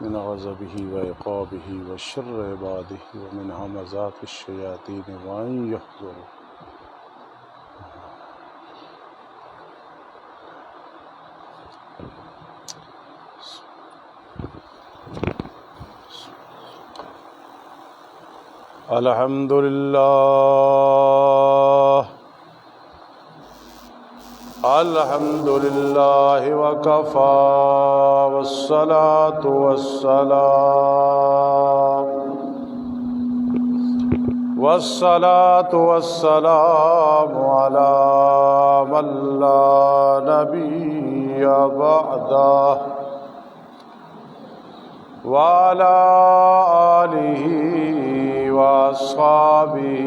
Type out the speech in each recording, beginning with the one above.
من غضبه وعقابه وشر عباده ومن همزات الشياطين وأن يحضرون. الحمد لله الحمد لله وكفى والصلاة والسلام على من لا نبي بعده وعلى آله وأصحابه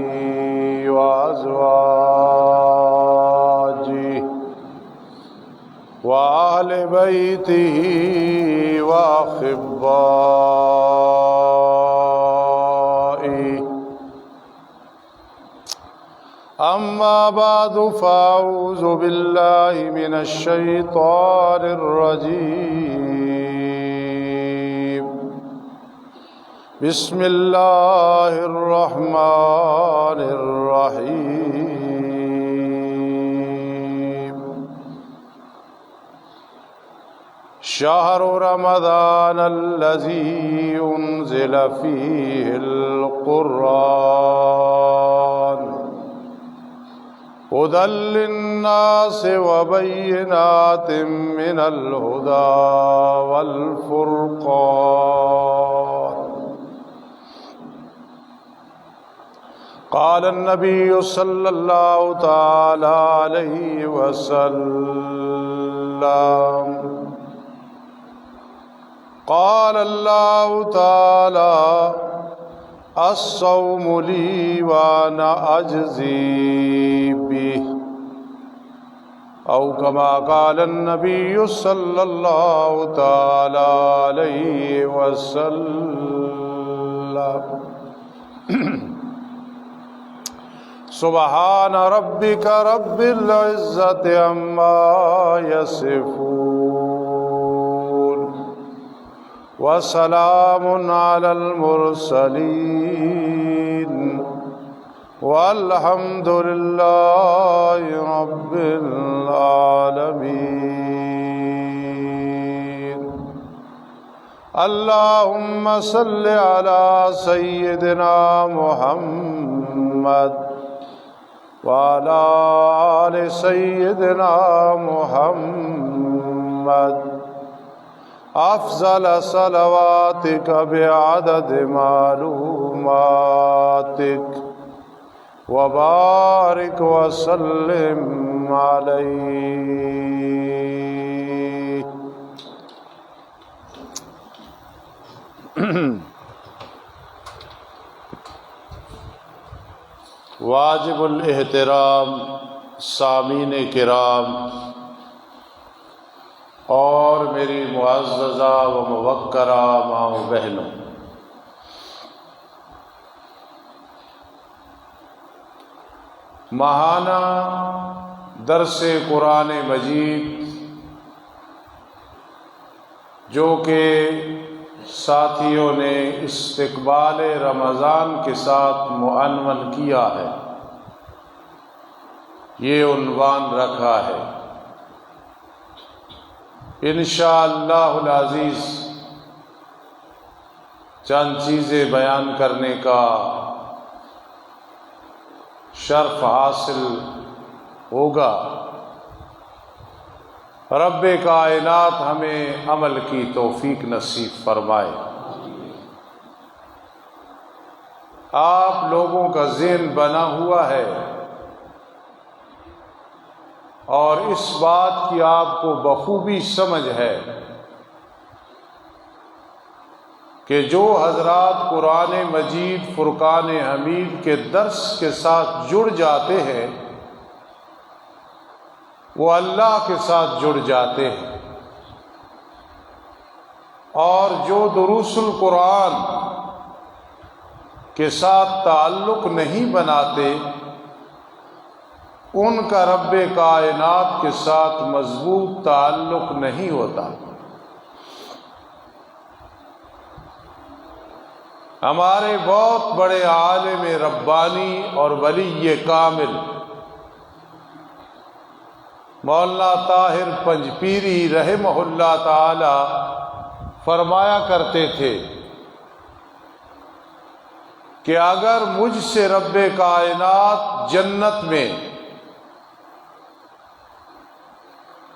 وأزواجه وأهل بيته وأحبائه. أما بعد فأعوذ بالله من الشيطان الرجيم. بسم الله الرحمن الرحيم. شهر رمضان الذي أنزل فيه القرآن هدى للناس وبينات من الهدى والفرقان. قال النبي صلى الله تعالى عليه وسلم قال الله تعالى الصوم لي وأنا أجزي به، أو كما قال النبي صلى الله تعالى عليه وسلم. سبحان ربك رب العزة عما يصفون وسلام على المرسلين والحمد لله رب العالمين. اللهم صل على سيدنا محمد وعلى آل سيدنا محمد أفضل صلواتك بعدد معلوماتك وبارك وسلم عليه. واجب الاحترام سامعین کرام اور میری معززہ و موقرہ ماں و بہنوں، ماہانہ درس قرآن مجید جو کہ ساتھیوں نے استقبال رمضان کے ساتھ معنون کیا ہے، یہ عنوان رکھا ہے انشاءاللہ العزیز چند چیزیں بیان کرنے کا شرف حاصل ہوگا۔ رب کائنات ہمیں عمل کی توفیق نصیب فرمائے۔ آپ لوگوں کا ذہن بنا ہوا ہے اور اس بات کی آپ کو بخوبی سمجھ ہے کہ جو حضرات قرآن مجید فرقان حمید کے درس کے ساتھ جڑ جاتے ہیں وہ اللہ کے ساتھ جڑ جاتے ہیں، اور جو دروس القرآن کے ساتھ تعلق نہیں بناتے ان کا رب کائنات کے ساتھ مضبوط تعلق نہیں ہوتا۔ ہمارے بہت بڑے عالم ربانی اور ولی کامل مولانا طاہر پنجپیری رحمہ اللہ تعالی فرمایا کرتے تھے کہ اگر مجھ سے رب کائنات جنت میں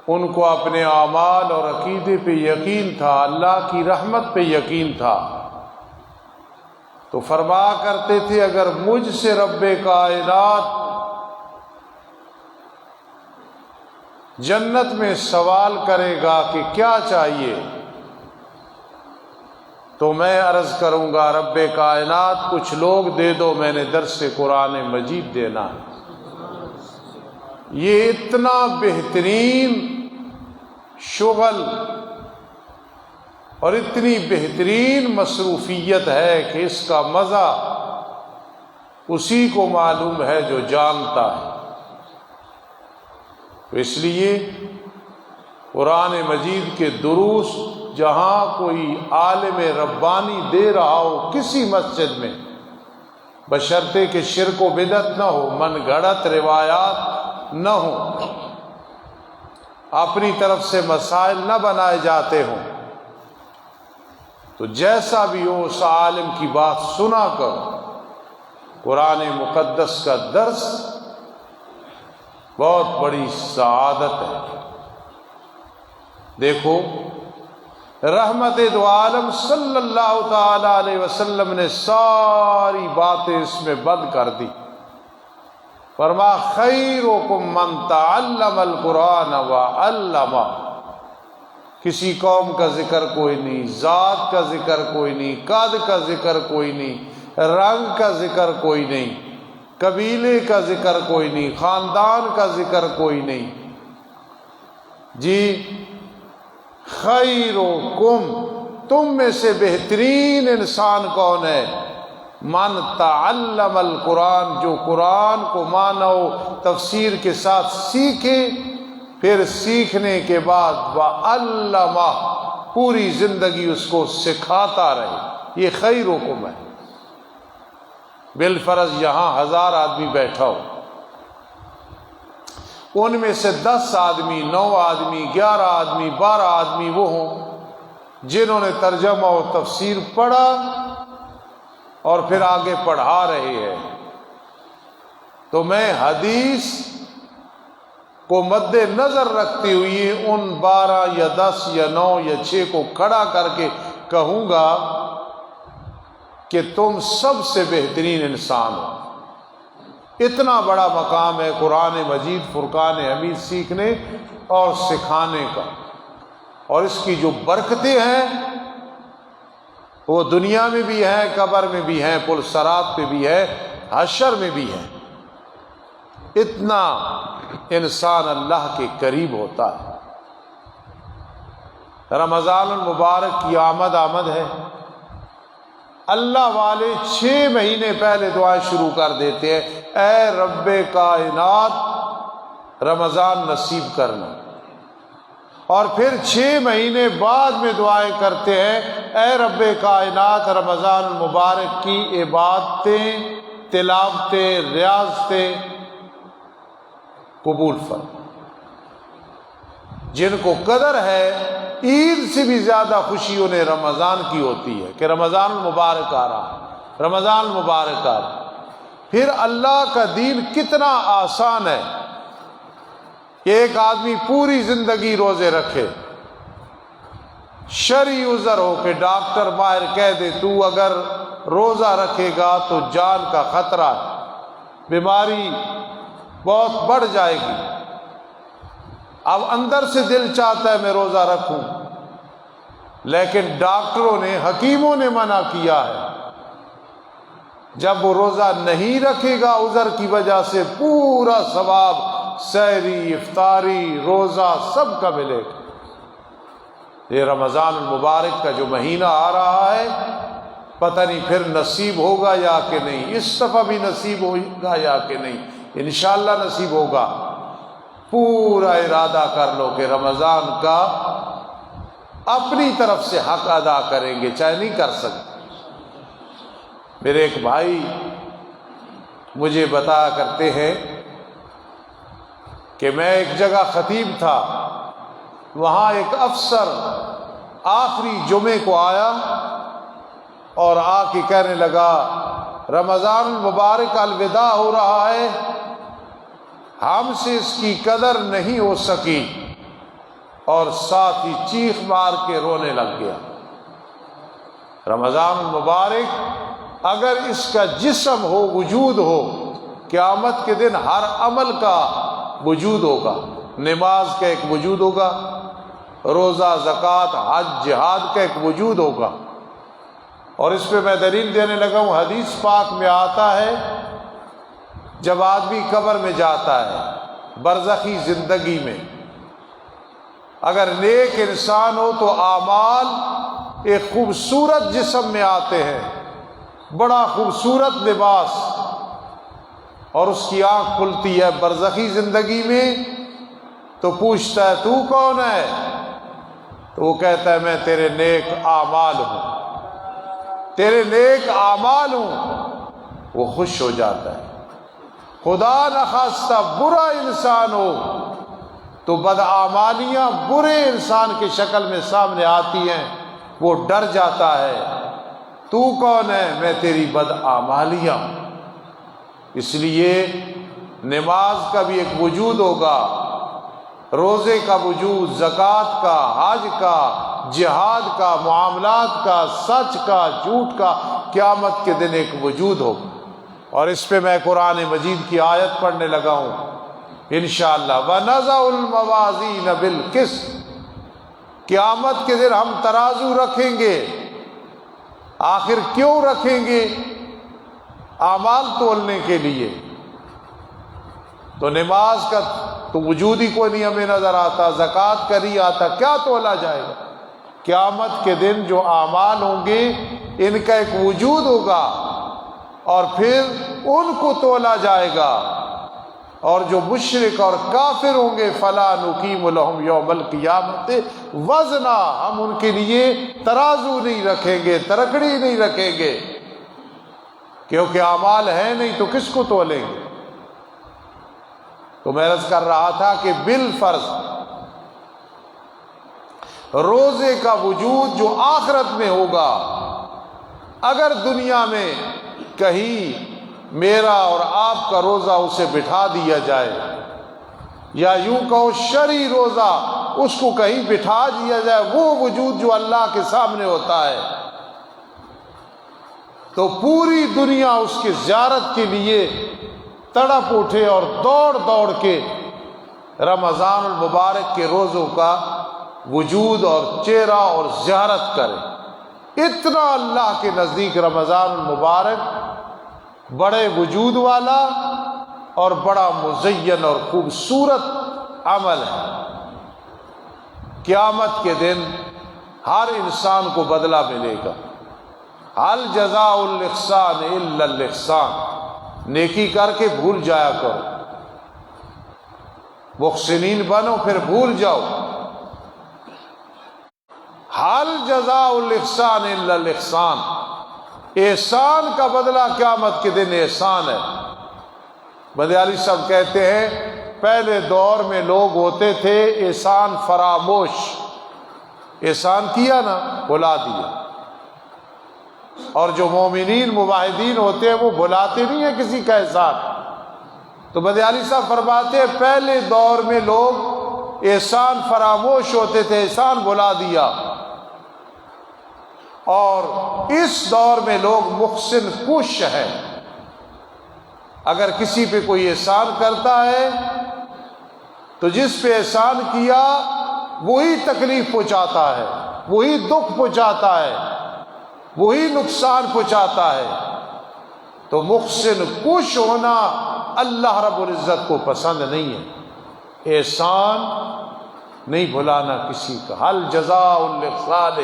ان کو اپنے اعمال اور عقیدے پہ یقین تھا، اللہ کی رحمت پہ یقین تھا، تو فرمایا کرتے تھے اگر مجھ سے رب کائنات جنت میں سوال کرے گا کہ کیا چاہیے تو میں عرض کروں گا رب کائنات کچھ لوگ دے دو، میں نے درس قرآن مجید دینا ہے۔ یہ اتنا بہترین شغل اور اتنی بہترین مصروفیت ہے کہ اس کا مزہ اسی کو معلوم ہے جو جانتا ہے۔ تو اس لیے قرآن مجید کے دروس جہاں کوئی عالم ربانی دے رہا ہو کسی مسجد میں، بشرطے کہ شرک و بدعت نہ ہو، من گھڑت روایات نہ ہوں، اپنی طرف سے مسائل نہ بنائے جاتے ہوں، تو جیسا بھی ہو اس عالم کی بات سنا کر قرآن مقدس کا درس بہت بڑی سعادت ہے۔ دیکھو رحمت دو عالم صلی اللہ تعالی علیہ وسلم نے ساری باتیں اس میں بند کر دی۔ فرما خیرکم من تعلم القرآن وعلمہ، کسی قوم کا ذکر کوئی نہیں، ذات کا ذکر کوئی نہیں، قد کا ذکر کوئی نہیں، رنگ کا ذکر کوئی نہیں، قبیلے کا ذکر کوئی نہیں، خاندان کا ذکر کوئی نہیں جی۔ خیرکم، تم میں سے بہترین انسان کون ہے؟ من تعلم القرآن، جو قرآن کو معنی و تفسیر کے ساتھ سیکھے، پھر سیکھنے کے بعد وعلمہ، پوری زندگی اس کو سکھاتا رہے، یہ خیرکم ہے۔ بالفرض یہاں 1000 آدمی بیٹھا ہو، ان میں سے 10 آدمی، 9 آدمی، 11 آدمی، 12 آدمی وہ ہوں جنہوں نے ترجمہ و تفسیر پڑھا اور پھر آگے پڑھا رہے ہیں، تو میں حدیث کو مد نظر رکھتے ہوئے ان 12 یا 10 یا 9 یا 6 کو کھڑا کر کے کہوں گا کہ تم سب سے بہترین انسان ہو۔ اتنا بڑا مقام ہے قرآن مجید فرقان حمید سیکھنے اور سکھانے کا، اور اس کی جو برکتیں ہیں وہ دنیا میں بھی ہیں، قبر میں بھی ہیں، پل صراط پہ بھی ہے، حشر میں بھی ہے۔ اتنا انسان اللہ کے قریب ہوتا ہے۔ رمضان المبارک کی آمد ہے، اللہ والے 6 مہینے پہلے دعائیں شروع کر دیتے ہیں، اے رب کائنات رمضان نصیب کرنا، اور پھر 6 مہینے بعد میں دعائیں کرتے ہیں، اے رب کائنات رمضان المبارک کی عبادتیں، تلاوتیں، ریاضتیں قبول فرما۔ جن کو قدر ہے عید سے بھی زیادہ خوشی انہیں رمضان کی ہوتی ہے کہ رمضان المبارک آ رہا، رمضان المبارک آ رہا۔ پھر اللہ کا دین کتنا آسان ہے کہ ایک آدمی پوری زندگی روزے رکھے، شرعی عذر ہو کہ ڈاکٹر ماہر کہہ دے تو اگر روزہ رکھے گا تو جان کا خطرہ ہے، بیماری بہت بڑھ جائے گی۔ اب اندر سے دل چاہتا ہے میں روزہ رکھوں، لیکن ڈاکٹروں نے، حکیموں نے منع کیا ہے۔ جب وہ روزہ نہیں رکھے گا عذر کی وجہ سے، پورا ثواب سحری، افطاری، روزہ سب کا ملے گا۔ یہ رمضان المبارک کا جو مہینہ آ رہا ہے، پتہ نہیں پھر نصیب ہوگا یا کہ نہیں، اس دفعہ بھی نصیب ہوگا یا کہ نہیں، انشاءاللہ نصیب ہوگا۔ پورا ارادہ کر لو کہ رمضان کا اپنی طرف سے حق ادا کریں گے، چاہے نہیں کر سکتے۔ میرے ایک بھائی مجھے بتایا کرتے ہیں کہ میں ایک جگہ خطیب تھا، وہاں ایک افسر آخری جمعے کو آیا اور آ کے کہنے لگا رمضان المبارک الوداع ہو رہا ہے، ہم سے اس کی قدر نہیں ہو سکی، اور ساتھ ہی چیخ مار کے رونے لگ گیا۔ رمضان المبارک اگر اس کا جسم ہو، وجود ہو، قیامت کے دن ہر عمل کا وجود ہوگا۔ نماز کا ایک وجود ہوگا، روزہ، زکوٰۃ، حج، جہاد کا ایک وجود ہوگا۔ اور اس پہ میں دلیل دینے لگا ہوں، حدیث پاک میں آتا ہے جب آدمی قبر میں جاتا ہے، برزخی زندگی میں، اگر نیک انسان ہو تو اعمال ایک خوبصورت جسم میں آتے ہیں، بڑا خوبصورت لباس، اور اس کی آنکھ کھلتی ہے برزخی زندگی میں، تو پوچھتا ہے تو کون ہے؟ تو وہ کہتا ہے میں تیرے نیک اعمال ہوں، تیرے نیک اعمال ہوں۔ وہ خوش ہو جاتا ہے۔ خدا نخواستہ برا انسان ہو تو بدعمالیاں برے انسان کی شکل میں سامنے آتی ہیں، وہ ڈر جاتا ہے۔ تو کون ہے؟ میں تیری بدعمالیاں۔ اس لیے نماز کا بھی ایک وجود ہوگا، روزے کا وجود، زکوٰۃ کا، حج کا، جہاد کا، معاملات کا، سچ کا، جھوٹ کا، قیامت کے دن ایک وجود ہوگا۔ اور اس پہ میں قرآن مجید کی آیت پڑھنے لگا ہوں انشاءاللہ، وَنَضَعُ الْمَوَازِينَ بِالْقِسْطِ، قیامت کے دن ہم ترازو رکھیں گے۔ آخر کیوں رکھیں گے؟ اعمال تولنے کے لیے۔ تو نماز کا تو وجود ہی کوئی نہیں ہمیں نظر آتا، زکوٰۃ کا نہیں آتا، کیا تولا جائے گا؟ قیامت کے دن جو اعمال ہوں گے ان کا ایک وجود ہوگا، اور پھر ان کو تولا جائے گا۔ اور جو مشرک اور کافر ہوں گے فَلَا نُقِيمُ لَهُمْ يَوْمَ الْقِيَامَةِ وَزْنًا، ہم ان کے لیے ترازو نہیں رکھیں گے، ترکڑی نہیں رکھیں گے، کیونکہ اعمال ہیں نہیں تو کس کو تولیں گے؟ تو میں عرض کر رہا تھا کہ بالفرض روزے کا وجود جو آخرت میں ہوگا، اگر دنیا میں کہیں میرا اور آپ کا روزہ اسے بٹھا دیا جائے، یا یوں کہو شرعی روزہ اس کو کہیں بٹھا دیا جائے، وہ وجود جو اللہ کے سامنے ہوتا ہے، تو پوری دنیا اس کی زیارت کے لیے تڑپ اٹھے اور دوڑ دوڑ کے رمضان المبارک کے روزوں کا وجود اور چہرہ اور زیارت کرے۔ اتنا اللہ کے نزدیک رمضان المبارک بڑے وجود والا اور بڑا مزین اور خوبصورت عمل ہے۔ قیامت کے دن ہر انسان کو بدلہ ملے گا۔ هل جزاء الاحسان الا الاحسان، نیکی کر کے بھول جایا کرو، محسنین بنو پھر بھول جاؤ۔ هل جزاء الاحسان الا الاحسان، احسان کا بدلہ قیامت کے دن احسان ہے۔ بدیالی صاحب کہتے ہیں پہلے دور میں لوگ ہوتے تھے احسان فراموش، احسان کیا نا بھلا دیا، اور جو مومنین موحدین ہوتے ہیں وہ بھلاتے نہیں ہیں کسی کا احسان۔ تو بدیالی صاحب فرماتے ہیں پہلے دور میں لوگ احسان فراموش ہوتے تھے، احسان بھلا دیا، اور اس دور میں لوگ محسن کوش ہیں۔ اگر کسی پہ کوئی احسان کرتا ہے تو جس پہ احسان کیا وہی تکلیف پہنچاتا ہے، وہی دکھ پہنچاتا ہے، وہی نقصان پہنچاتا ہے۔ تو محسن کوش ہونا اللہ رب العزت کو پسند نہیں ہے، احسان نہیں بھلانا کسی کا۔ حل جزاء الاحسان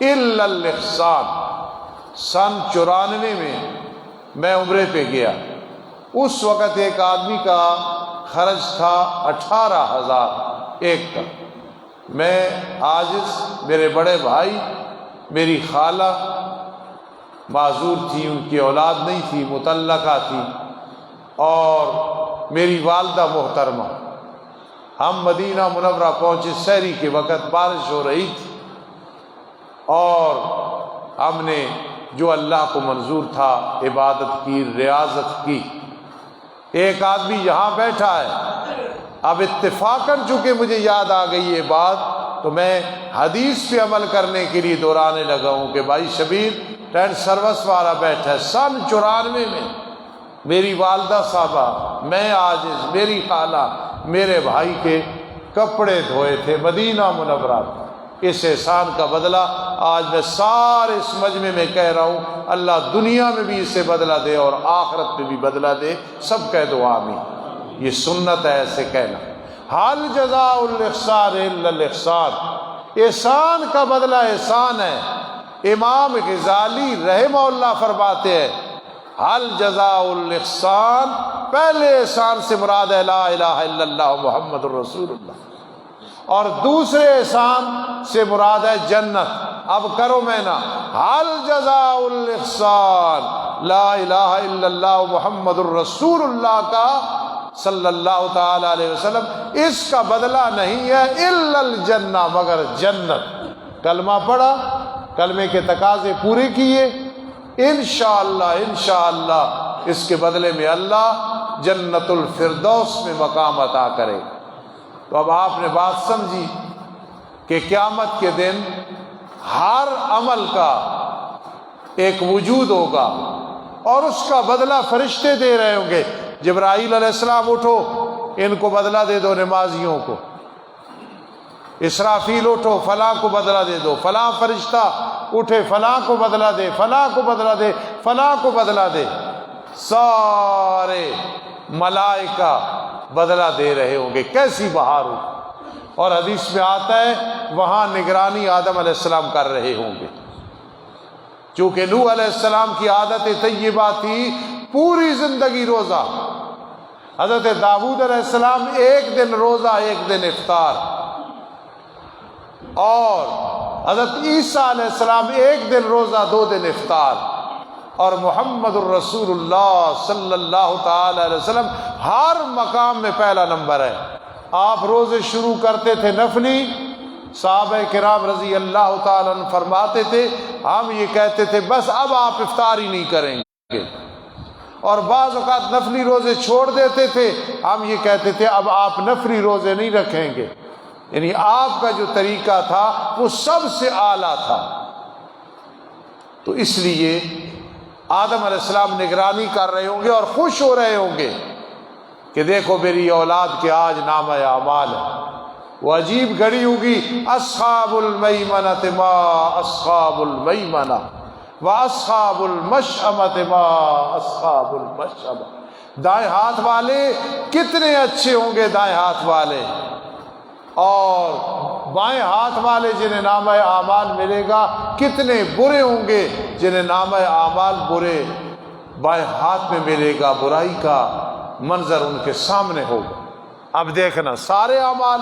الا الاحسان۔ سن 94 میں میں عمرے پہ گیا، اس وقت ایک آدمی کا خرچ تھا 18,000 ایک کا۔ میں عاجز، میرے بڑے بھائی، میری خالہ معذور تھی، ان کی اولاد نہیں تھی، مطلقہ تھی، اور میری والدہ محترمہ۔ ہم مدینہ منورہ پہنچے، سحری کے وقت بارش ہو رہی تھی، اور ہم نے جو اللہ کو منظور تھا عبادت کی، ریاضت کی۔ ایک آدمی یہاں بیٹھا ہے، اب اتفاقاً چونکہ مجھے یاد آ گئی یہ بات، تو میں حدیث پہ عمل کرنے کے لیے دہرانے لگا ہوں کہ بھائی شبیر ٹینٹ سروس والا بیٹھا ہے۔ سن 94 میں میری والدہ صاحبہ، میں عاجز، میری خالہ، میرے بھائی کے کپڑے دھوئے تھے مدینہ منورہ۔ اس احسان کا بدلہ آج میں سارے اس مجمع میں کہہ رہا ہوں، اللہ دنیا میں بھی اسے بدلہ دے اور آخرت میں بھی بدلہ دے۔ سب کہہ دو آمین۔ یہ سنت ہے ایسے کہنا۔ حل جزاء الاحسان الا الاحسان، احسان کا بدلہ احسان ہے۔ امام غزالی رحمہ اللہ فرماتے ہیں حل جزاء الاحسان، پہلے احسان سے مراد ہے لا الہ الا اللہ محمد الرسول اللہ، اور دوسرے احسان سے مراد ہے جنت۔ اب کرو میں نا، حل جزاء الاحسان لا الہ الا اللہ محمد الرسول اللہ کا صلی اللہ تعالی علیہ وسلم، اس کا بدلہ نہیں ہے الا الجنہ، مگر جنت۔ کلمہ پڑھا، کلمے کے تقاضے پورے کیے، انشاءاللہ انشاءاللہ اس کے بدلے میں اللہ جنت الفردوس میں مقام عطا کرے۔ تو اب آپ نے بات سمجھی کہ قیامت کے دن ہر عمل کا ایک وجود ہوگا اور اس کا بدلہ فرشتے دے رہے ہوں گے۔ جبرائیل علیہ السلام اٹھو، ان کو بدلہ دے دو نمازیوں کو۔ اسرافیل اٹھو، فلاں کو بدلہ دے دو۔ فلاں فرشتہ اٹھے، فلاں کو بدلہ دے، فلاں کو بدلہ دے، فلاں کو بدلہ دے۔ سارے ملائکہ بدلہ دے رہے ہوں گے، کیسی بہار ہو۔ اور حدیث میں آتا ہے وہاں نگرانی آدم علیہ السلام کر رہے ہوں گے، چونکہ نوح علیہ السلام کی عادت طیبہ تھی پوری زندگی روزہ۔ حضرت داؤد علیہ السلام ایک دن روزہ ایک دن افطار، اور حضرت عیسیٰ علیہ السلام ایک دن روزہ 2 دن افطار، اور محمد الرسول اللہ صلی اللہ تعالی علیہ وسلم ہر مقام میں پہلا نمبر ہے۔ آپ روزے شروع کرتے تھے نفلی، صحابہ کرام رضی اللہ تعالی عنہ فرماتے تھے ہم یہ کہتے تھے بس اب آپ افطار ہی نہیں کریں گے، اور بعض اوقات نفلی روزے چھوڑ دیتے تھے، ہم یہ کہتے تھے اب آپ نفلی روزے نہیں رکھیں گے۔ یعنی آپ کا جو طریقہ تھا وہ سب سے اعلیٰ تھا۔ تو اس لیے آدم علیہ السلام نگرانی کر رہے ہوں گے اور خوش ہو رہے ہوں گے کہ دیکھو میری اولاد کے آج نامہ اعمال ہے۔ وہ عجیب گھڑی ہوگی، اصحاب المیمنۃ ما اصحاب المیمنہ واصحاب المشأمۃ ما اصحاب المشأمہ۔ دائیں ہاتھ والے کتنے اچھے ہوں گے دائیں ہاتھ والے، اور بائیں ہاتھ والے جنہیں نامہ اعمال ملے گا کتنے برے ہوں گے جنہیں نامہ اعمال برے بائیں ہاتھ میں ملے گا۔ برائی کا منظر ان کے سامنے ہوگا۔ اب دیکھنا سارے اعمال،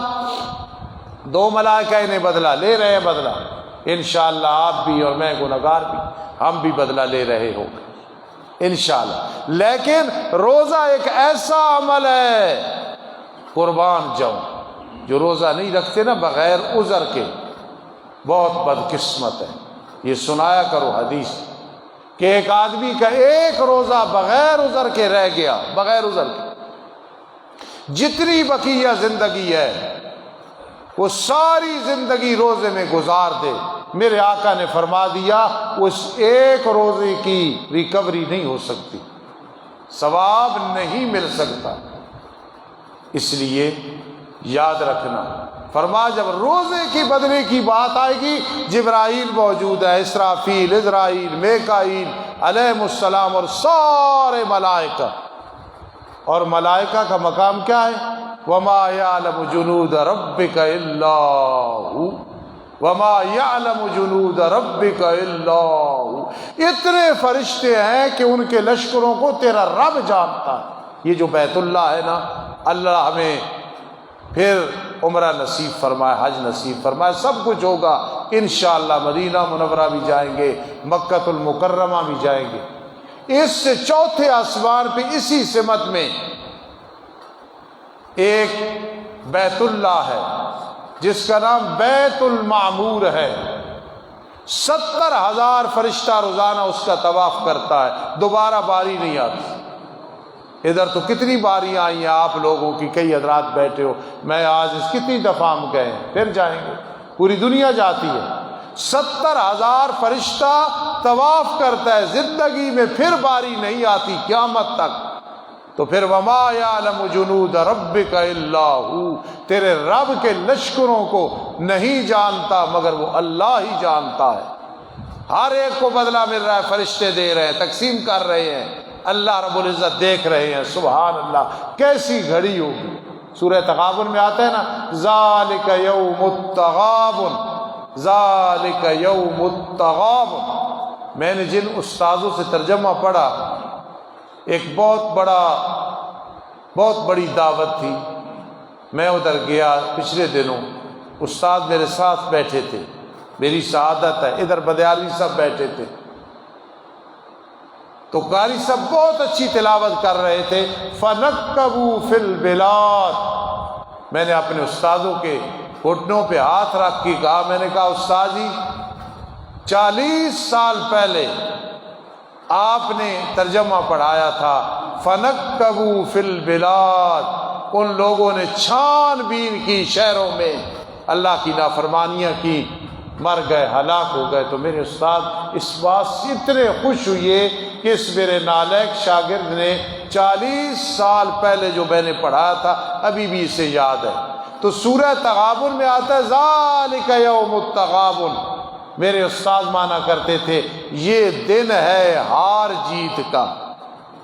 2 ملائکہ انہیں بدلہ لے رہے ہیں، بدلہ انشاءاللہ آپ بھی اور میں گنہگار بھی، ہم بھی بدلہ لے رہے ہوں گے انشاءاللہ۔ لیکن روزہ ایک ایسا عمل ہے قربان جاؤں. جو روزہ نہیں رکھتے نا بغیر عذر کے بہت بدقسمت ہے. یہ سنایا کرو حدیث کہ ایک آدمی کا ایک روزہ بغیر عذر کے رہ گیا، بغیر عذر کے جتنی بقیہ زندگی ہے وہ ساری زندگی روزے میں گزار دے، میرے آقا نے فرما دیا اس ایک روزے کی ریکوری نہیں ہو سکتی، ثواب نہیں مل سکتا. اس لیے یاد رکھنا، فرما جب روزے کی بدلے کی بات آئے گی جبرائیل موجود ہے، اسرافیل، عزرائیل، میکائیل علیہ السلام اور سارے ملائکہ. اور ملائکہ کا مقام کیا ہے؟ وما یعلم جنود ربک الا ہو، وما یعلم جنود ربک الا ہو. اتنے فرشتے ہیں کہ ان کے لشکروں کو تیرا رب جانتا ہے. یہ جو بیت اللہ ہے نا، اللہ ہمیں پھر عمرہ نصیب فرمائے، حج نصیب فرمائے، سب کچھ ہوگا انشاءاللہ. مدینہ منورہ بھی جائیں گے، مکہ المکرمہ بھی جائیں گے. اس سے چوتھے آسمان پہ اسی سمت میں ایک بیت اللہ ہے جس کا نام بیت المعمور ہے. 70,000 فرشتہ روزانہ اس کا طواف کرتا ہے، دوبارہ باری نہیں آتی. ادھر تو کتنی باریاں آئی ہیں آپ لوگوں کی، کئی حضرات بیٹھے ہو، میں آج اس کتنی دفعہ ہم گئے ہیں، پھر جائیں گے، پوری دنیا جاتی ہے. 70,000 فرشتہ طواف کرتا ہے زندگی میں، پھر باری نہیں آتی قیامت تک. تو پھر وما یعلم جنود ربک الا ہو، تیرے رب کے لشکروں کو نہیں جانتا مگر وہ اللہ ہی جانتا ہے. ہر ایک کو بدلہ مل رہا ہے، فرشتے دے رہے ہیں، تقسیم کر رہے ہیں، اللہ رب العزت دیکھ رہے ہیں. سبحان اللہ، کیسی گھڑی ہوگی. سورہ تغابن میں آتا ہے نا، ذالک یوم التغابن، ذالک یوم التغابن. میں نے جن استاذوں سے ترجمہ پڑھا، ایک بہت بڑی دعوت تھی، میں ادھر گیا پچھلے دنوں، استاد میرے ساتھ بیٹھے تھے، میری سعادت ہے. ادھر بدیالی صاحب بیٹھے تھے، تو قاری صاحب بہت اچھی تلاوت کر رہے تھے. فَنَكَّبُوا فِي الْبِلَادِ، میں نے اپنے استادوں کے گھٹنوں پہ ہاتھ رکھ کے کہا، میں نے کہا استاد جی 40 سال پہلے آپ نے ترجمہ پڑھایا تھا فَنَكَّبُوا فِي الْبِلَادِ، ان لوگوں نے چھان بین کی شہروں میں، اللہ کی نافرمانیاں کی، مر گئے، ہلاک ہو گئے. تو میرے استاد اس بات سے اتنے خوش ہوئے کہ اس میرے نالائق شاگرد نے 40 سال پہلے جو میں نے پڑھایا تھا ابھی بھی اسے یاد ہے. تو سورہ تغابن میں آتا ہے ذالک یوم التغابن. میرے استاد مانا کرتے تھے یہ دن ہے ہار جیت کا،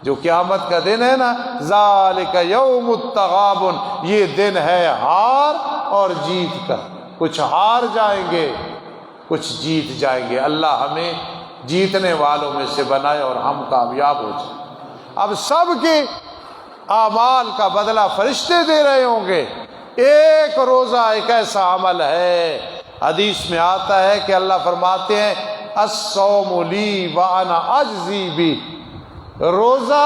جو قیامت کا دن ہے نا، ذالک یوم التغابن، یہ دن ہے ہار اور جیت کا. کچھ ہار جائیں گے، کچھ جیت جائیں گے. اللہ ہمیں جیتنے والوں میں سے بنائے اور ہم کامیاب ہو جائیں. اب سب کے اعمال کا بدلہ فرشتے دے رہے ہوں گے. ایک روزہ ایک ایسا عمل ہے، حدیث میں آتا ہے کہ اللہ فرماتے ہیں الصوم لی وانا اجزی بھی، روزہ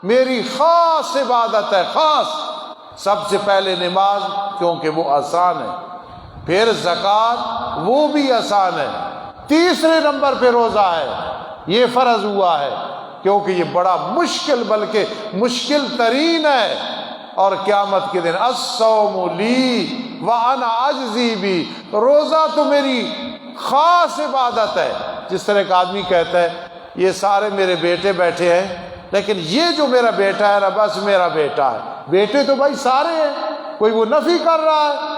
میری خاص عبادت ہے، خاص. سب سے پہلے نماز کیونکہ وہ آسان ہے، پھر زکوٰۃ وہ بھی آسان ہے، تیسرے نمبر پہ روزہ ہے، یہ فرض ہوا ہے کیونکہ یہ بڑا مشکل، بلکہ مشکل ترین ہے. اور قیامت کے دن الصوم لی وانا اجزی بھی، روزہ تو میری خاص عبادت ہے. جس طرح ایک آدمی کہتا ہے یہ سارے میرے بیٹے بیٹھے ہیں لیکن یہ جو میرا بیٹا ہے نا بس میرا بیٹا ہے. بیٹے تو بھائی سارے ہیں، کوئی وہ نفی کر رہا ہے؟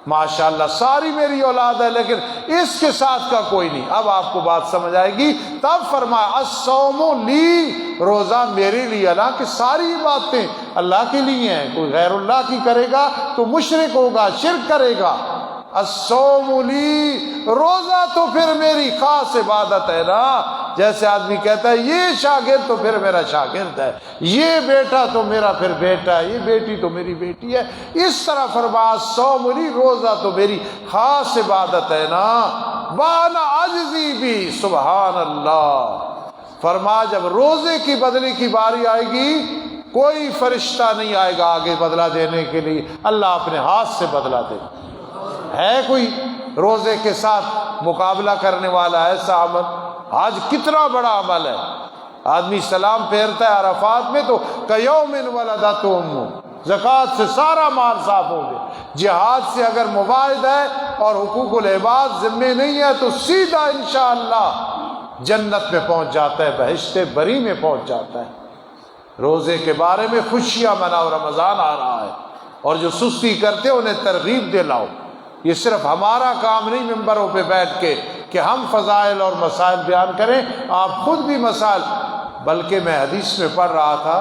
ماشاءاللہ ساری میری اولاد ہے لیکن اس کے ساتھ کا کوئی نہیں. اب آپ کو بات سمجھ آئے گی. تب فرمایا الصوم لی، روزہ میرے لیے، اللہ کہ ساری باتیں اللہ کے لیے ہیں. کوئی غیر اللہ کی کرے گا تو مشرک ہوگا، شرک کرے گا. الصوم لی، روزہ تو پھر میری خاص عبادت ہے نا. جیسے آدمی کہتا ہے یہ شاگرد تو پھر میرا شاگرد ہے، یہ بیٹا تو میرا پھر بیٹا ہے، یہ بیٹی تو میری بیٹی ہے. اس طرح فرمایا الصوم لی، روزہ تو میری خاص عبادت ہے نا. وانا اجزی بھی، سبحان اللہ. فرمایا جب روزے کی بدلے کی باری آئے گی کوئی فرشتہ نہیں آئے گا آگے بدلہ دینے کے لیے، اللہ اپنے ہاتھ سے بدلہ دے۔ ہے کوئی روزے کے ساتھ مقابلہ کرنے والا ایسا عمل؟ آج کتنا بڑا عمل ہے، آدمی سلام پھیرتا ہے عرفات میں تو کیوم ولدت امہ، زکوٰۃ سے سارا مال صاف ہو گیا۔ جہاد سے اگر مباعد ہے اور حقوق العباد ذمے نہیں ہے تو سیدھا انشاءاللہ جنت میں پہنچ جاتا ہے، بہشت بری میں پہنچ جاتا ہے۔ روزے کے بارے میں خوشیاں مناؤ، رمضان آ رہا ہے، اور جو سستی کرتے انہیں ترغیب دلاؤ۔ یہ صرف ہمارا کام نہیں ممبروں پہ بیٹھ کے کہ ہم فضائل اور مسائل بیان کریں، آپ خود بھی مسائل، بلکہ میں حدیث میں پڑھ رہا تھا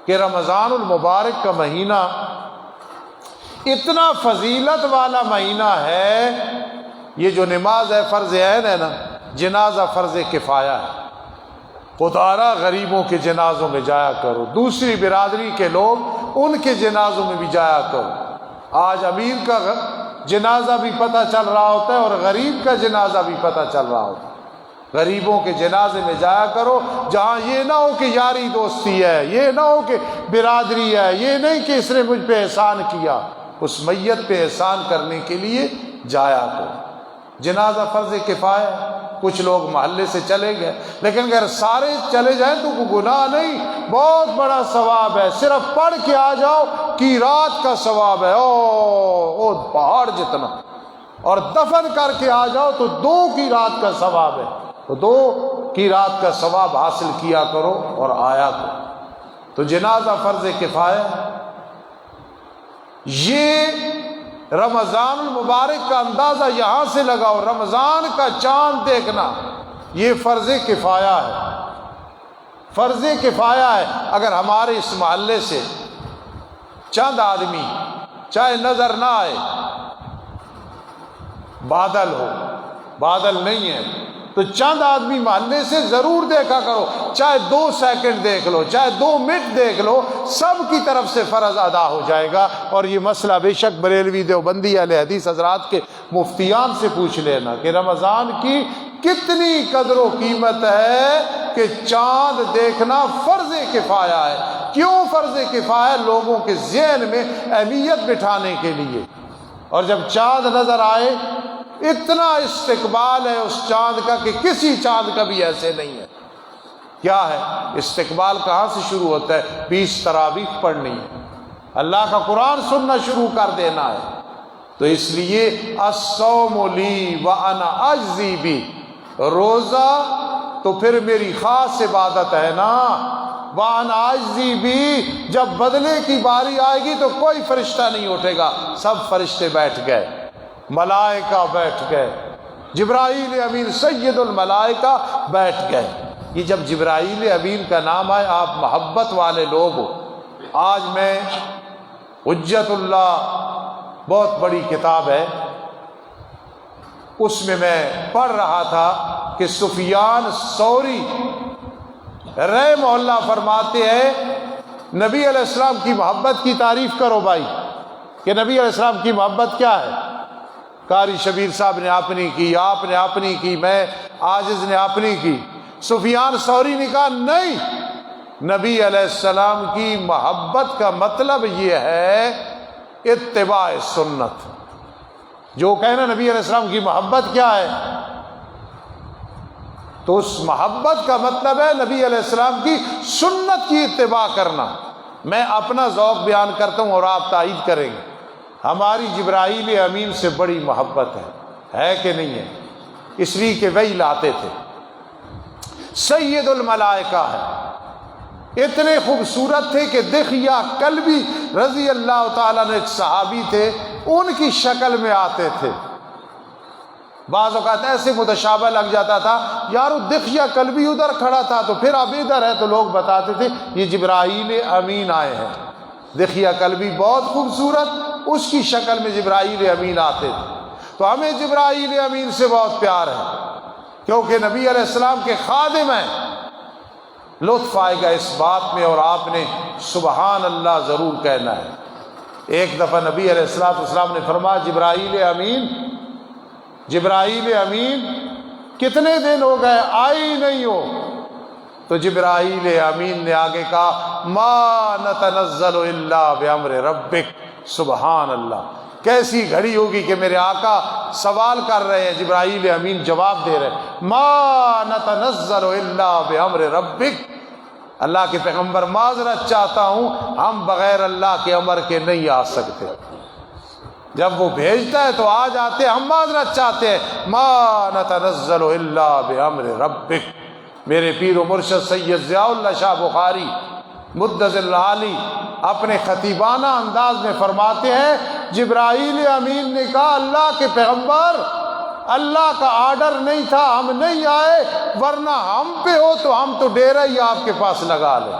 کہ رمضان المبارک کا مہینہ اتنا فضیلت والا مہینہ ہے، یہ جو نماز ہے فرض عین ہے نا، جنازہ فرض کفایہ ہے۔ خودارہ غریبوں کے جنازوں میں جایا کرو، دوسری برادری کے لوگ ان کے جنازوں میں بھی جایا کرو۔ آج امیر کا جنازہ بھی پتہ چل رہا ہوتا ہے اور غریب کا جنازہ بھی پتہ چل رہا ہوتا ہے۔ غریبوں کے جنازے میں جایا کرو، جہاں یہ نہ ہو کہ یاری دوستی ہے، یہ نہ ہو کہ برادری ہے، یہ نہیں کہ اس نے مجھ پہ احسان کیا، اس میت پہ احسان کرنے کے لیے جایا کرو۔ جنازہ فرض کفایہ ہے، کچھ لوگ محلے سے چلے گئے، لیکن اگر سارے چلے جائیں تو کوئی گناہ نہیں، بہت بڑا ثواب ہے۔ صرف پڑھ کے آ جاؤ کی رات کا ثواب ہے، او پہاڑ جتنا، اور دفن کر کے آ جاؤ تو 2 کی رات کا ثواب ہے، تو 2 کی رات کا ثواب حاصل کیا کرو اور آیا کرو۔ تو جنازہ فرض کفایہ، یہ رمضان المبارک کا اندازہ یہاں سے لگاؤ، رمضان کا چاند دیکھنا یہ فرض کفایہ ہے، فرض کفایہ ہے۔ اگر ہمارے اس محلے سے چند آدمی چاہے نظر نہ آئے، بادل ہو، بادل نہیں ہے تو چند آدمی محلے سے ضرور دیکھا کرو، چاہے 2 سیکنڈ دیکھ لو، چاہے 2 منٹ دیکھ لو، سب کی طرف سے فرض ادا ہو جائے گا۔ اور یہ مسئلہ بے شک بریلوی دیوبندی اہل حدیث حضرات کے مفتیان سے پوچھ لینا کہ رمضان کی کتنی قدر و قیمت ہے کہ چاند دیکھنا فرض کفایہ ہے۔ کیوں فرض کفایہ؟ لوگوں کے ذہن میں اہمیت بٹھانے کے لیے۔ اور جب چاند نظر آئے، اتنا استقبال ہے اس چاند کا کہ کسی چاند کا بھی ایسے نہیں ہے۔ کیا ہے استقبال؟ کہاں سے شروع ہوتا ہے؟ 20 تراویح پڑھنی ہے، اللہ کا قرآن سننا شروع کر دینا ہے۔ تو اس لیے الصوم لی وانا اجزی بھی، روزہ تو پھر میری خاص عبادت ہے نا، وانا اجزی بھی، جب بدلے کی باری آئے گی تو کوئی فرشتہ نہیں اٹھے گا، سب فرشتے بیٹھ گئے، ملائکہ بیٹھ گئے، جبرائیل امین سید الملائکہ بیٹھ گئے۔ یہ جب جبرائیل امین کا نام آئے، آپ محبت والے لوگ ہو۔ آج میں حجت اللہ بہت بڑی کتاب ہے، اس میں پڑھ رہا تھا کہ سفیان ثوری رحمہ اللہ فرماتے ہیں نبی علیہ السلام کی محبت کی تعریف کرو بھائی، کہ نبی علیہ السلام کی محبت کیا ہے؟ قاری شبیر صاحب نے اپنی کی، آپ نے اپنی کی، میں عاجز نے اپنی کی۔ سفیان ثوری نے کہا نہیں، نبی علیہ السلام کی محبت کا مطلب یہ ہے اتباع سنت۔ جو کہنا نبی علیہ السلام کی محبت کیا ہے، تو اس محبت کا مطلب ہے نبی علیہ السلام کی سنت کی اتباع کرنا۔ میں اپنا ذوق بیان کرتا ہوں اور آپ تائید کریں گے، ہماری جبرائیل امین سے بڑی محبت ہے کہ نہیں ہے؟ اس لیے کہ وہی لاتے تھے، سید الملائکہ ہے، اتنے خوبصورت تھے کہ دحیہ کلبی رضی اللہ تعالیٰ نے ایک صحابی تھے، ان کی شکل میں آتے تھے۔ بعض اوقات ایسے متشابہ لگ جاتا تھا، یارو دحیہ کلبی ادھر کھڑا تھا تو پھر اب ادھر ہے، تو لوگ بتاتے تھے یہ جبرائیل امین آئے ہیں۔ دحیہ کلبی بہت خوبصورت، اس کی شکل میں جبرائیل امین آتے تھے۔ تو ہمیں جبرائیل امین سے بہت پیار ہے، کیونکہ نبی علیہ السلام کے خادم ہیں۔ لطف آئے گا اس بات میں، اور آپ نے سبحان اللہ ضرور کہنا ہے۔ ایک دفعہ نبی علیہ السلام نے فرمایا جبرائیل امین کتنے دن ہو گئے آئے ہی نہیں ہو؟ تو جبرائیل امین نے آگے کہا ما نتنزل الا بامر ربک، سبحان اللہ، کیسی گھڑی ہوگی کہ میرے آقا سوال کر رہے ہیں، جبرائیل امین جواب دے رہے ہیں، ما نتنزل الا بامر ربک، اللہ کے پیغمبر معذرت چاہتا ہوں، ہم بغیر اللہ کے امر کے نہیں آ سکتے، جب وہ بھیجتا ہے تو آ جاتے، ہم معذرت چاہتے ہیں، ما نتنزل الا بامر ربک۔ میرے پیر و مرشد سید ضیاء اللہ شاہ بخاری مدظل عالی اپنے خطیبانہ انداز میں فرماتے ہیں، جبرائیل امین نے کہا اللہ کے پیغمبر، اللہ کا آرڈر نہیں تھا، ہم نہیں آئے، ورنہ ہم پہ ہو تو ہم تو ڈیرہ ہی آپ کے پاس لگا لیں،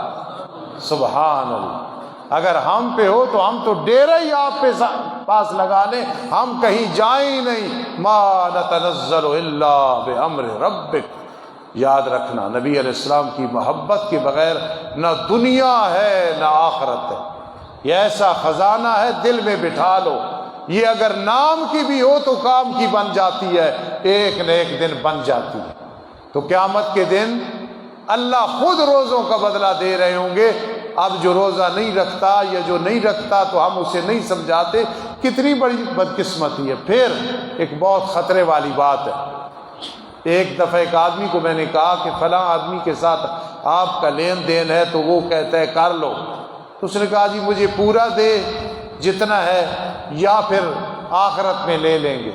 سبحان اللہ، اگر ہم پہ ہو تو ہم تو ڈیرہ ہی آپ پہ پاس لگا لیں، ہم کہیں جائیں ہی نہیں، ما نتنزل الا بامر ربک۔ یاد رکھنا، نبی علیہ السلام کی محبت کے بغیر نہ دنیا ہے نہ آخرت ہے، یہ ایسا خزانہ ہے، دل میں بٹھا لو، یہ اگر نام کی بھی ہو تو کام کی بن جاتی ہے، ایک نہ ایک دن بن جاتی ہے۔ تو قیامت کے دن اللہ خود روزوں کا بدلہ دے رہے ہوں گے، اب جو روزہ نہیں رکھتا یا جو نہیں رکھتا تو ہم اسے نہیں سمجھاتے، کتنی بڑی بدقسمتی ہے۔ پھر ایک بہت خطرے والی بات ہے، ایک دفعہ ایک آدمی کو میں نے کہا کہ فلاں آدمی کے ساتھ آپ کا لین دین ہے، تو وہ کہتا ہے کر لو، تو اس نے کہا جی مجھے پورا دے جتنا ہے، یا پھر آخرت میں لے لیں گے۔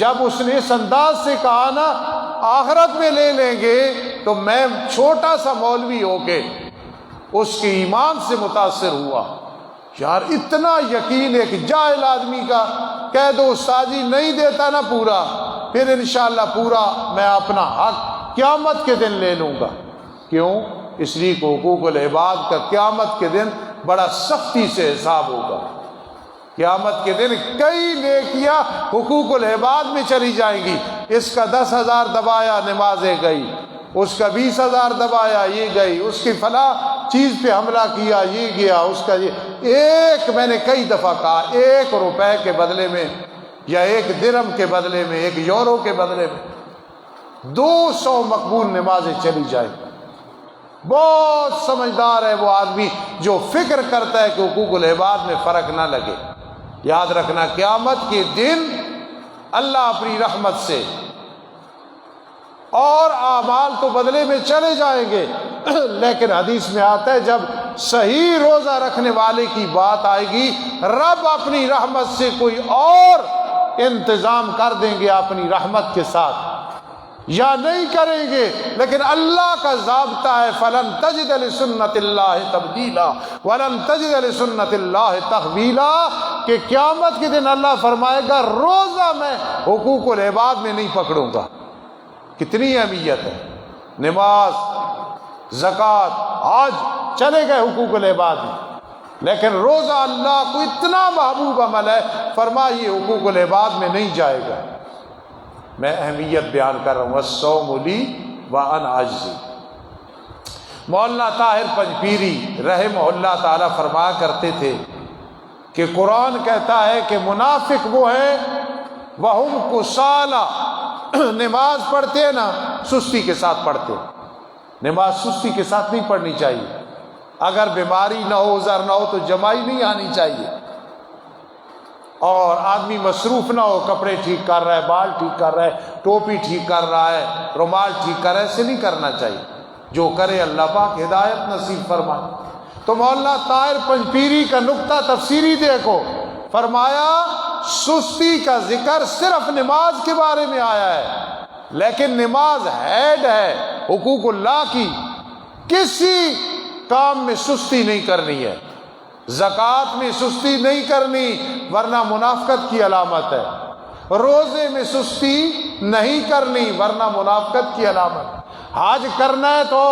جب اس نے اس انداز سے کہا نا آخرت میں لے لیں گے، تو میں چھوٹا سا مولوی ہو کے اس کے ایمان سے متاثر ہوا، یار اتنا یقین ایک جاہل آدمی کا، کہہ دو استاد جی نہیں دیتا نا پورا، پھر انشاءاللہ پورا میں اپنا حق قیامت کے دن لے لوں گا۔ کیوں؟ اس لیے کہ حقوق العباد کا قیامت کے دن بڑا سختی سے حساب ہوگا، قیامت کے دن کئی نیکیاں حقوق العباد میں چلی جائیں گی، اس کا 10,000 دبایا نمازیں گئی، اس کا 20,000 دبایا یہ گئی، اس کی فلاں چیز پہ حملہ کیا یہ گیا، اس کا یہ ایک، میں نے کئی دفعہ کہا، 1 روپے کے بدلے میں یا 1 درہم کے بدلے میں، 1 یورو کے بدلے میں 200 مقبول نمازیں چلی جائیں۔ بہت سمجھدار ہے وہ آدمی جو فکر کرتا ہے کہ حقوق العباد میں فرق نہ لگے۔ یاد رکھنا قیامت کے دن اللہ اپنی رحمت سے، اور اعمال تو بدلے میں چلے جائیں گے، لیکن حدیث میں آتا ہے جب صحیح روزہ رکھنے والے کی بات آئے گی، رب اپنی رحمت سے کوئی اور انتظام کر دیں گے اپنی رحمت کے ساتھ، یا نہیں کریں گے، لیکن اللہ کا ضابطہ ہے فلن تجد لسنت اللہ تبدیلا ولن تجد لسنت اللہ تحویلا، کہ قیامت کے دن اللہ فرمائے گا روزہ میں حقوق العباد میں نہیں پکڑوں گا۔ کتنی اہمیت ہے، نماز، زکوٰۃ، حج چلے گئے حقوق العباد میں، لیکن روزہ اللہ کو اتنا محبوب عمل ہے، فرمایا یہ حقوق العباد میں نہیں جائے گا۔ میں اہمیت بیان کر رہا ہوں، الصوم لی وانا اجزی۔ مولانا طاہر پنجپیری رحمہ اللہ تعالی فرمایا کرتے تھے کہ قرآن کہتا ہے کہ منافق وہ ہیں وہم کسالى، نماز پڑھتے ہیں نا سستی کے ساتھ پڑھتے ہیں، نماز سستی کے ساتھ نہیں پڑھنی چاہیے، اگر بیماری نہ ہو، عذر نہ ہو تو جماعی نہیں آنی چاہیے، اور آدمی مصروف نہ ہو، کپڑے ٹھیک کر رہا ہے، بال ٹھیک کر رہا ہے، ٹوپی ٹھیک کر رہا ہے، رومال ٹھیک کر رہا ہے، ایسے نہیں کرنا چاہیے، جو کرے اللہ پاک ہدایت نصیب فرمائے۔ تو مولانا طاہر پنجپیری کا نقطہ تفسیری دیکھو، فرمایا سستی کا ذکر صرف نماز کے بارے میں آیا ہے، لیکن نماز ہیڈ ہے حقوق اللہ کی، کسی کام میں سستی نہیں کرنی ہے، زکوٰۃ میں سستی نہیں کرنی ورنہ منافقت کی علامت ہے، روزے میں سستی نہیں کرنی ورنہ منافقت کی علامت، حج کرنا ہے تو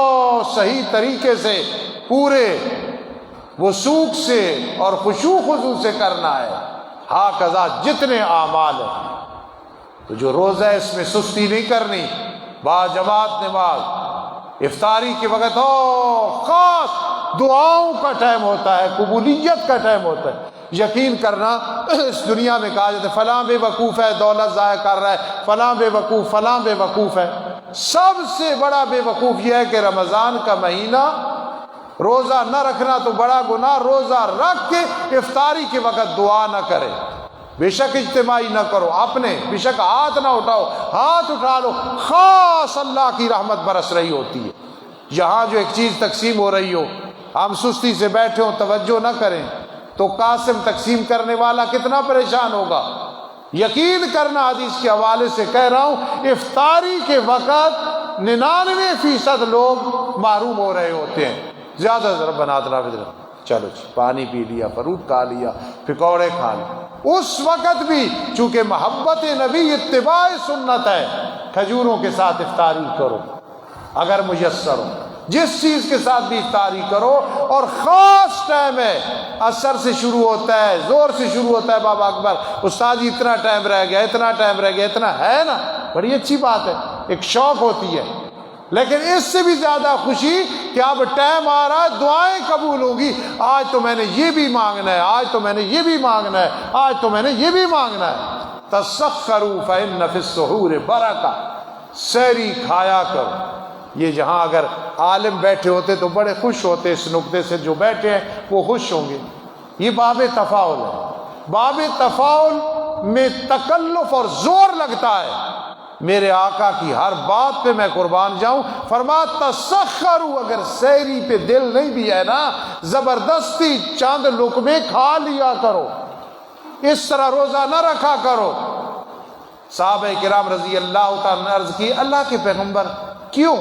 صحیح طریقے سے پورے وثوق سے اور خشوع خضوع سے کرنا ہے، ہاکذا جتنے اعمال ہیں، تو جو روزہ ہے اس میں سستی نہیں کرنی، باجماعت نماز، افطاری کے وقت ہو، خاص دعاؤں کا ٹائم ہوتا ہے، قبولیت کا ٹائم ہوتا ہے۔ یقین کرنا اس دنیا میں کہا جاتا ہے فلاں بے وقوف ہے، دولت ضائع کر رہا ہے، فلاں بے وقوف، فلاں بے وقوف ہے، سب سے بڑا بے وقوف یہ ہے کہ رمضان کا مہینہ روزہ نہ رکھنا تو بڑا گناہ، روزہ رکھ کے افطاری کے وقت دعا نہ کرے، بے شک اجتماعی نہ کرو، اپنے بے شک ہاتھ نہ اٹھاؤ، ہاتھ اٹھا لو، خاص اللہ کی رحمت برس رہی ہوتی ہے۔ یہاں جو ایک چیز تقسیم ہو رہی ہو، ہم سستی سے بیٹھے ہوں، توجہ نہ کریں تو قاسم تقسیم کرنے والا کتنا پریشان ہوگا۔ یقین کرنا، حدیث کے حوالے سے کہہ رہا ہوں، افطاری کے وقت 99% لوگ محروم ہو رہے ہوتے ہیں۔ زیادہ ضرب بناتنا چلو جی پانی پی لیا، فروٹ کھا لیا، پکوڑے کھا لیا، اس وقت بھی چونکہ محبت نبی اتباع سنت ہے، کھجوروں کے ساتھ افطاری کرو اگر میسر ہو، جس چیز کے ساتھ بھی افطاری کرو، اور خاص ٹائم ہے، عصر سے شروع ہوتا ہے، زور سے شروع ہوتا ہے، بابا اکبر استاد جی اتنا ٹائم رہ گیا، اتنا ٹائم رہ گیا، اتنا ہے نا، بڑی اچھی بات ہے، ایک شوق ہوتی ہے، لیکن اس سے بھی زیادہ خوشی کہ اب ٹائم آ رہا ہے، دعائیں قبول ہوں گی، آج تو میں نے یہ بھی مانگنا ہے، آج تو میں نے یہ بھی مانگنا ہے، آج تو میں نے یہ بھی مانگنا ہے۔ تسخروا فإن فی السحور برکہ، سحری کھایا کرو۔ یہ جہاں اگر عالم بیٹھے ہوتے تو بڑے خوش ہوتے، اس نقطے سے جو بیٹھے ہیں وہ خوش ہوں گے۔ یہ باب تفاعل ہے، باب تفاعل میں تکلف اور زور لگتا ہے۔ میرے آقا کی ہر بات پہ میں قربان جاؤں، فرماتا تسخروا، اگر سحری پہ دل نہیں بھی ہے نا، زبردستی چاند لقمے کھا لیا کرو، اس طرح روزہ نہ رکھا کرو۔ صحابہ کرام رضی اللہ تعالیٰ نے عرض کی، اللہ کے پیغمبر کیوں؟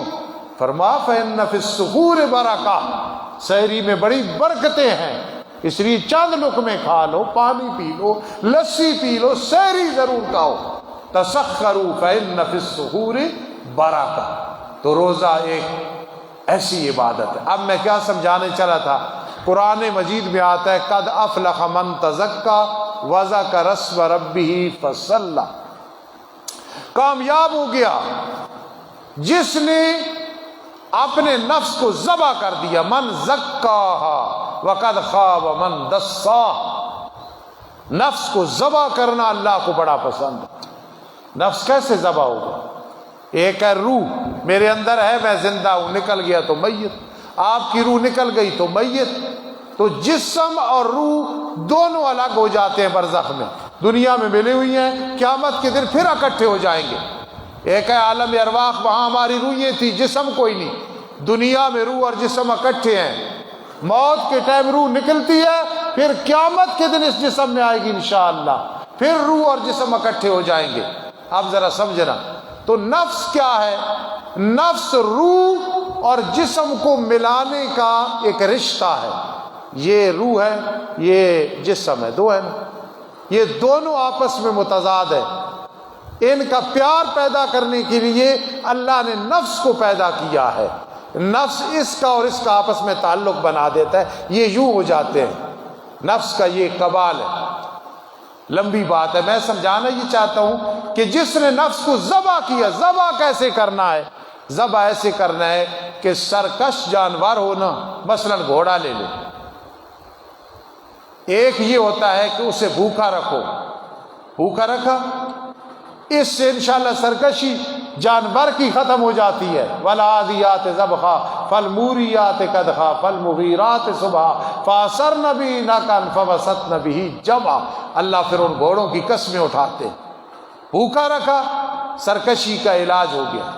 فرما فإن فی السحور برکہ، سحری میں بڑی برکتیں ہیں، اس لیے چند لقمے کھا لو، پانی پی لو، لسی پی لو، سحری ضرور کھاؤ۔ تسخروا فإن فی السحور برکہ، تو روزہ ایک ایسی عبادت ہے۔ اب میں کیا سمجھانے چلا تھا، قرآن مجید میں آتا ہے قد افلح من تزکا وذکر اسم ربہ فصلی، کامیاب ہو گیا جس نے اپنے نفس کو ذبح کر دیا، من زکاہا وقد خاب من دساہا، نفس کو ذبح کرنا اللہ کو بڑا پسند ہے۔ نفس کیسے ذبح ہوگا؟ ایک ہے روح، میرے اندر ہے میں زندہ ہوں، نکل گیا تو میت، آپ کی روح نکل گئی تو میت، تو جسم اور روح دونوں الگ ہو جاتے ہیں برزخ میں، دنیا میں ملی ہوئی ہیں، قیامت کے دن پھر اکٹھے ہو جائیں گے۔ ایک ہے عالم ارواح، وہاں ہماری روحیں تھی، جسم کوئی نہیں، دنیا میں روح اور جسم اکٹھے ہیں، موت کے ٹائم روح نکلتی ہے، پھر قیامت کے دن اس جسم میں آئے گی انشاءاللہ، پھر روح اور جسم اکٹھے ہو جائیں گے۔ اب ذرا سمجھنا، تو نفس کیا ہے؟ نفس روح اور جسم کو ملانے کا ایک رشتہ ہے، یہ روح ہے، یہ جسم ہے، دو ہے نا، یہ دونوں آپس میں متضاد ہے، ان کا پیار پیدا کرنے کے لیے اللہ نے نفس کو پیدا کیا ہے، نفس اس کا اور اس کا آپس میں تعلق بنا دیتا ہے، یہ یوں ہو جاتے ہیں، نفس کا یہ کمال ہے۔ لمبی بات ہے، میں سمجھانا یہ چاہتا ہوں کہ جس نے نفس کو ذبح کیا، ذبح کیسے کرنا ہے؟ ذبح ایسے کرنا ہے کہ سرکش جانور ہو نا، مثلا گھوڑا لے لو، ایک یہ ہوتا ہے کہ اسے بھوکا رکھو، بھوکا رکھا، اس سے انشاءاللہ سرکشی جانور کی ختم ہو جاتی ہے۔ والعادیات ضبحا فالموریات قدحا فالمغیرات صبحا فاثرن به نقعا فوسطن به جمعا، اللہ پھر ان گھوڑوں کی قسمیں اٹھاتے ہیں، بھوکا رکھا، سرکشی کا علاج ہو گیا،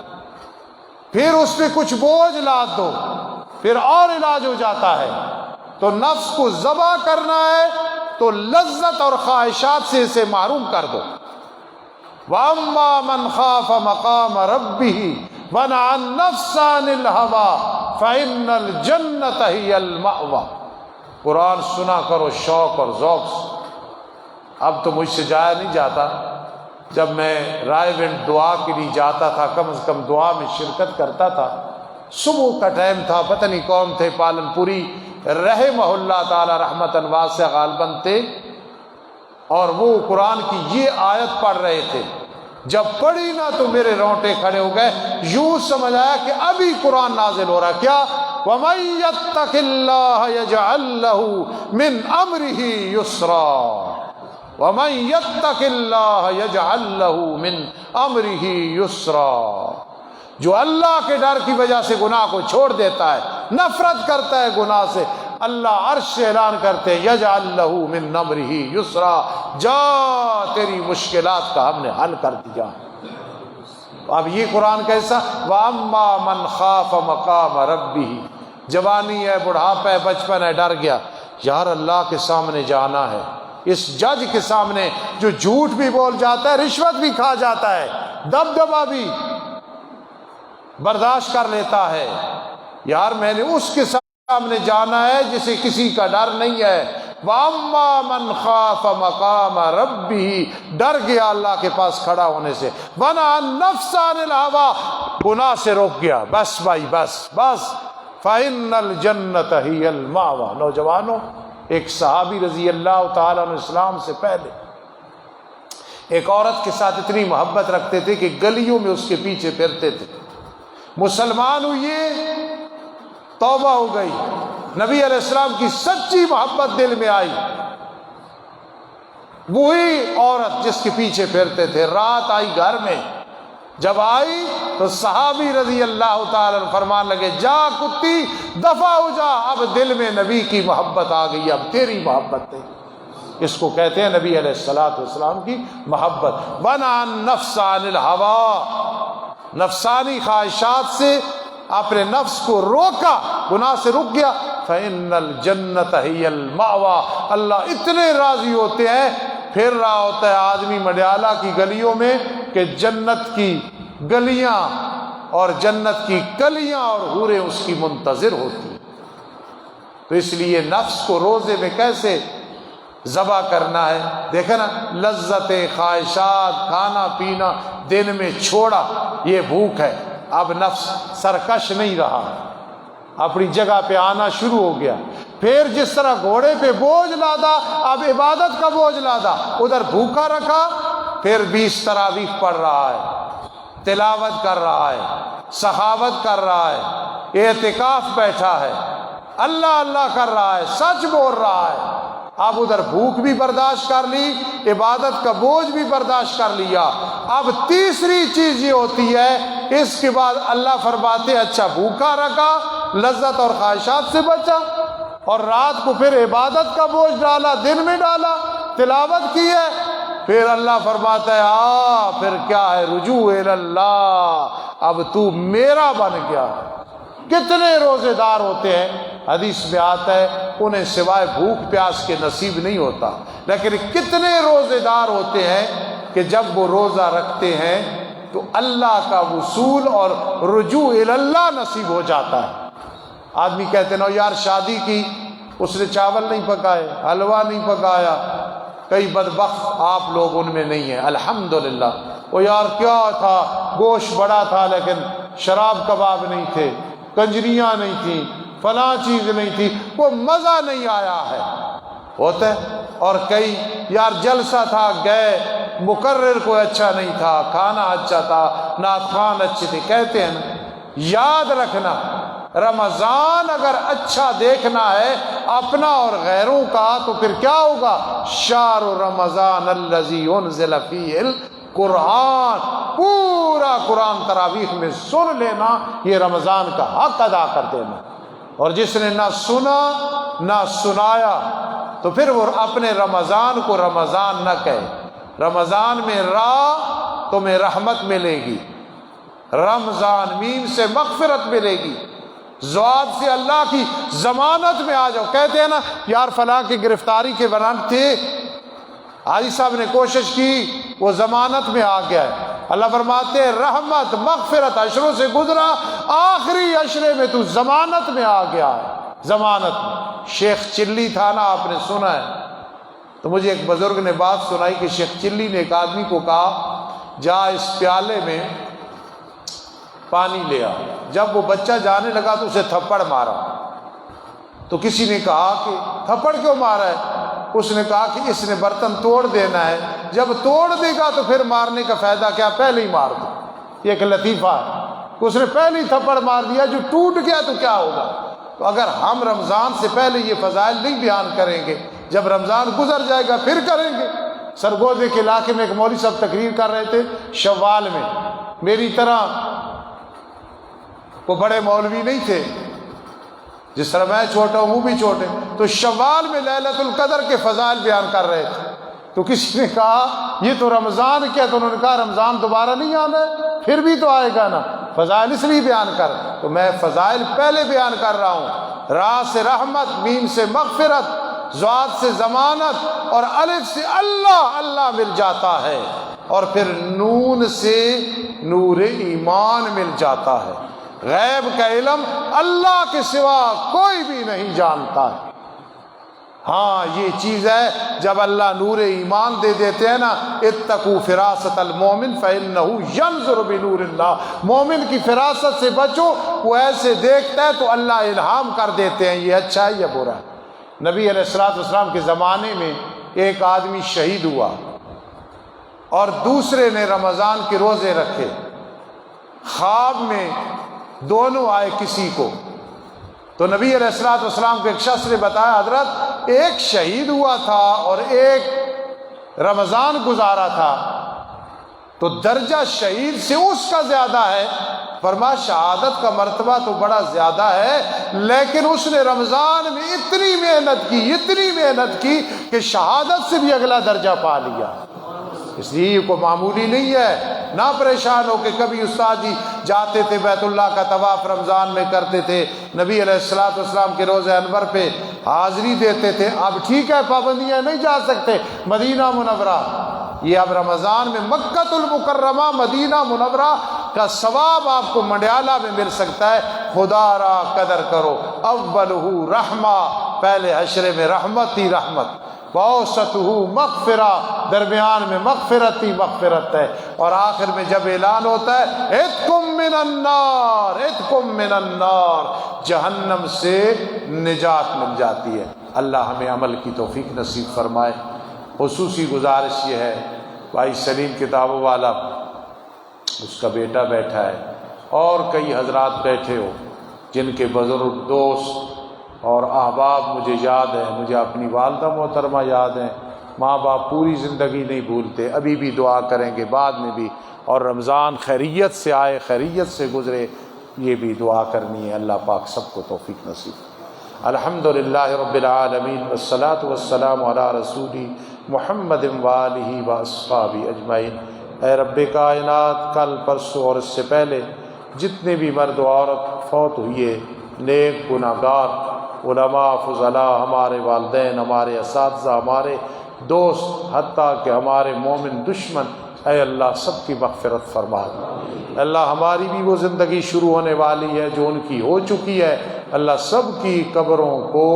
پھر اس پہ کچھ بوجھ لاد دو، پھر اور علاج ہو جاتا ہے۔ تو نفس کو ذبح کرنا ہے تو لذت اور خواہشات سے اسے محروم کر دو۔ وَأَمَّا مَنْ خَافَ مَقَامَ رَبِّهِ وَنَهَى النَّفْسَ عَنِ الْهَوَىٰ فَإِنَّ الْجَنَّةَ هِيَ الْمَأْوَىٰ۔ قرآن سنا کرو شوق اور ذوق سے۔ اب تو مجھ سے جایا نہیں جاتا، جب میں رائے ونڈ دعا کے لیے جاتا تھا، کم از کم دعا میں شرکت کرتا تھا، صبح کا ٹائم تھا، پتہ نہیں کون تھے، پالن پوری رحمہ اللہ تعالی رحمتاً واسعہ غالباً تھے، اور وہ قرآن کی یہ آیت پڑھ رہے تھے، جب پڑھی نا تو میرے رونٹے کھڑے ہو گئے، یوں سمجھ آیا کہ ابھی قرآن نازل ہو رہا۔ کیا؟ وَمَن يَتَّقِ اللَّهَ يَجْعَل لَّهُ مِنْ أَمْرِهِ يُسْرًا، وَمَن يَتَّقِ اللَّهَ يَجْعَل لَّهُ مِنْ أَمْرِهِ يُسْرًا، جو اللہ کے ڈر کی وجہ سے گناہ کو چھوڑ دیتا ہے، نفرت کرتا ہے گناہ سے، اللہ عرش سے اعلان کرتے ہیں یجعل لہ من امرہ یسرا، جا تیری مشکلات کا ہم نے حل کر دیا۔ اب یہ قرآن کیسا؟ وَأَمَّا مَنْ خَافَ مَقَامَ رَبِّهِ، جوانی ہے، بڑھاپا ہے، بچپن ہے، ڈر گیا، یار اللہ کے سامنے جانا ہے، اس جج کے سامنے جو جھوٹ بھی بول جاتا ہے، رشوت بھی کھا جاتا ہے، دبدبہ بھی برداشت کر لیتا ہے، یار میں نے اس کے سامنے جانا ہے جسے کسی کا ڈر نہیں ہے۔ وَأَمَّا مَنْ خَافَ مَقَامَ رَبِّهِ، ڈر گیا اللہ کے پاس کھڑا ہونے سے، وَنَهَا النَّفْسَ عَنِ الْهَوَىٰ، گناہ سے روک گیا، بس بھائی بس فَإِنَّ الْجَنَّةَ هِيَ الْمَأْوَىٰ۔ نوجوانوں، ایک صحابی رضی اللہ تعالیٰ عنہ اسلام سے پہلے ایک عورت کے ساتھ اتنی محبت رکھتے تھے کہ گلیوں میں اس کے پیچھے پھرتے تھے، مسلمان ہوئے، توبہ ہو گئی، نبی علیہ السلام کی سچی محبت دل میں آئی، وہی عورت جس کے پیچھے پھرتے تھے، رات آئی گھر میں، جب آئی تو صحابی رضی اللہ تعالیٰ عنہ فرمان لگے جا کتی دفع ہو جا، اب دل میں نبی کی محبت آ گئی، اب تیری محبت ہے۔ اس کو کہتے ہیں نبی علیہ السلام کی محبت۔ وَنَهَا النَّفْسَ عَنِ الْهَوَىٰ، نفسانی خواہشات سے اپنے نفس کو روکا، گناہ سے رک گیا۔ فَإِنَّ الْجَنَّةَ هِيَ الْمَأْوَىٰ، اللہ اتنے راضی ہوتے ہیں، پھر رہا ہوتا ہے آدمی مڈیالہ کی گلیوں میں کہ جنت کی گلیاں اور جنت کی کلیاں اور حوریں اس کی منتظر ہوتی ہیں۔ تو اس لیے نفس کو روزے میں کیسے ذبح کرنا ہے، دیکھیں نا، لذت خواہشات، کھانا پینا دن میں چھوڑا، یہ بھوک ہے، اب نفس سرکش نہیں رہا، اپنی جگہ پہ آنا شروع ہو گیا۔ پھر جس طرح گھوڑے پہ بوجھ لادا، اب عبادت کا بوجھ لادا، ادھر بھوکا رکھا، پھر 20 تراویح پڑھ رہا ہے، تلاوت کر رہا ہے، سخاوت کر رہا ہے، اعتکاف بیٹھا ہے، اللہ اللہ کر رہا ہے، سچ بول رہا ہے، اب ادھر بھوک بھی برداشت کر لی، عبادت کا بوجھ بھی برداشت کر لیا، اب تیسری چیز یہ ہوتی ہے، اس کے بعد اللہ فرماتے اچھا بھوکا رکھا، لذت اور خواہشات سے بچا، اور رات کو پھر عبادت کا بوجھ ڈالا، دن میں ڈالا، تلاوت کی ہے، پھر اللہ فرماتا ہے پھر کیا ہے، رجوع اللہ، اب تو میرا بن گیا۔ کتنے روزے دار ہوتے ہیں، حدیث میں آتا ہے انہیں سوائے بھوک پیاس کے نصیب نہیں ہوتا، لیکن کتنے روزے دار ہوتے ہیں کہ جب وہ روزہ رکھتے ہیں تو اللہ کا وصول اور رجوع اللہ نصیب ہو جاتا ہے۔ آدمی کہتے ہیں یار شادی کی، اس نے چاول نہیں پکائے، حلوہ نہیں پکایا، کئی بدبخت آپ لوگ ان میں نہیں ہیں، الحمدللہ۔ وہ یار کیا تھا، گوشت بڑا تھا لیکن شراب کباب نہیں تھے، کنجریاں نہیں تھیں، فلاں چیز نہیں تھی، وہ مزہ نہیں آیا ہے، ہوتا ہے۔ اور کئی یار جلسہ تھا، گئے، مقرر کوئی اچھا نہیں تھا، کھانا اچھا تھا، نعت خوان اچھے تھے۔ کہتے ہیں نا، یاد رکھنا رمضان اگر اچھا دیکھنا ہے اپنا اور غیروں کا تو پھر کیا ہوگا، شہر رمضان الذی انزل فیہ القرآن، پورا قرآن تراویح میں سن لینا، یہ رمضان کا حق ادا کر دینا۔ اور جس نے نہ سنا نہ سنایا تو پھر وہ اپنے رمضان کو رمضان نہ کہے۔ رمضان میں تمہیں رحمت ملے گی، رمضان میم سے مغفرت ملے گی، زواد سے اللہ کی ضمانت میں آ جاؤ۔ کہتے ہیں نا یار فلاں کی گرفتاری کے وارنٹ تھے، حاجی صاحب نے کوشش کی، وہ ضمانت میں آ گیا ہے، اللہ فرماتے ہیں رحمت مغفرت عشروں سے گزرا، آخری عشرے میں تو ضمانت میں آ گیا ہے، ضمانت میں۔ شیخ چلی تھا نا، آپ نے سنا ہے، تو مجھے ایک بزرگ نے بات سنائی کہ شیخ چلی نے ایک آدمی کو کہا جا اس پیالے میں پانی لیا، جب وہ بچہ جانے لگا تو اسے تھپڑ مارا، تو کسی نے کہا کہ تھپڑ کیوں مارا ہے؟ اس نے کہا کہ اس نے برتن توڑ دینا ہے، جب توڑ دے گا تو پھر مارنے کا فائدہ کیا، پہلے ہی مار دو۔ یہ ایک لطیفہ ہے، اس نے پہلے ہی تھپڑ مار دیا، جو ٹوٹ گیا تو کیا ہوگا۔ تو اگر ہم رمضان سے پہلے یہ فضائل نہیں بیان کریں گے، جب رمضان گزر جائے گا پھر کریں گے۔ سرگودے کے علاقے میں ایک مولوی صاحب تقریر کر رہے تھے شوال میں، میری طرح وہ بڑے مولوی نہیں تھے، جس طرح میں چھوٹا ہوں وہ بھی چھوٹے، تو شوال میں لیلۃ القدر کے فضائل بیان کر رہے تھے، تو کسی نے کہا یہ تو رمضان کیا، تو انہوں نے کہا رمضان دوبارہ نہیں آنا ہے، پھر بھی تو آئے گا نا، فضائل اس لیے بیان کر، تو میں فضائل پہلے بیان کر رہا ہوں۔ را سے رحمت، میم سے مغفرت، ضاد سے ضمانت، اور الف سے اللہ، اللہ مل جاتا ہے، اور پھر نون سے نور ایمان مل جاتا ہے۔ غیب کا علم اللہ کے سوا کوئی بھی نہیں جانتا ہے۔ ہاں یہ چیز ہے، جب اللہ نور ایمان دے دیتے ہیں نا، اتقوا فراست المومن فإنہ ینظر بنور اللہ، مومن کی فراست سے بچو، وہ ایسے دیکھتا ہے تو اللہ الہام کر دیتے ہیں یہ اچھا ہے یا برا ہے۔ نبی علیہ الصلوۃ والسلام کے زمانے میں ایک آدمی شہید ہوا اور دوسرے نے رمضان کے روزے رکھے، خواب میں دونوں آئے کسی کو، تو نبی علیہ الصلوۃ والسلام کو ایک شخص نے بتایا حضرت ایک شہید ہوا تھا اور ایک رمضان گزارا تھا، تو درجہ شہید سے اس کا زیادہ ہے، فرمایا شہادت کا مرتبہ تو بڑا زیادہ ہے، لیکن اس نے رمضان میں اتنی محنت کی کہ شہادت سے بھی اگلا درجہ پا لیا۔ اس لیے یہ کوئی معمولی نہیں ہے، نہ پریشان ہو کہ کبھی استاد جی جاتے تھے بیت اللہ کا طواف رمضان میں کرتے تھے، نبی علیہ الصلوۃ والسلام کے روزہ انور پہ حاضری دیتے تھے، اب ٹھیک ہے پابندیاں نہیں جا سکتے مدینہ منورہ، یہ اب رمضان میں مکۃ المکرمہ مدینہ منورہ کا ثواب آپ کو منڈیالہ میں مل سکتا ہے۔ خدا را قدر کرو، اولہ رحمہ، پہلے حشرے میں رحمت ہی رحمت، وَأَوْسَطُهُ مغفرہ، درمیان میں مغفرت ہی مغفرت ہے، اور آخر میں جب اعلان ہوتا ہے عتقم من النار، عتقم من النار، جہنم سے نجات مل جاتی ہے۔ اللہ ہمیں عمل کی توفیق نصیب فرمائے۔ خصوصی گزارش یہ ہے، بھائی سلیم کتابوں والا، اس کا بیٹا بیٹھا ہے اور کئی حضرات بیٹھے ہو جن کے بزرگ دوست اور احباب مجھے یاد ہیں، مجھے اپنی والدہ محترمہ یاد ہیں، ماں باپ پوری زندگی نہیں بھولتے، ابھی بھی دعا کریں گے بعد میں بھی، اور رمضان خیریت سے آئے، خیریت سے گزرے، یہ بھی دعا کرنی ہے۔ اللہ پاک سب کو توفیق نصیب۔ الحمدللہ رب العالمین، والصلاة والسلام علی رسول محمد وآلہ واصحابہ اجمعین۔ اے رب کائنات، کل پرسوں اور اس سے پہلے جتنے بھی مرد و عورت فوت ہوئے، نیک گناہگار، علماء، فضلاء، ہمارے والدین، ہمارے اساتذہ، ہمارے دوست، حتیٰ کہ ہمارے مومن دشمن، اے اللہ سب کی مغفرت فرما دے۔ اللہ ہماری بھی وہ زندگی شروع ہونے والی ہے جو ان کی ہو چکی ہے، اللہ سب کی قبروں کو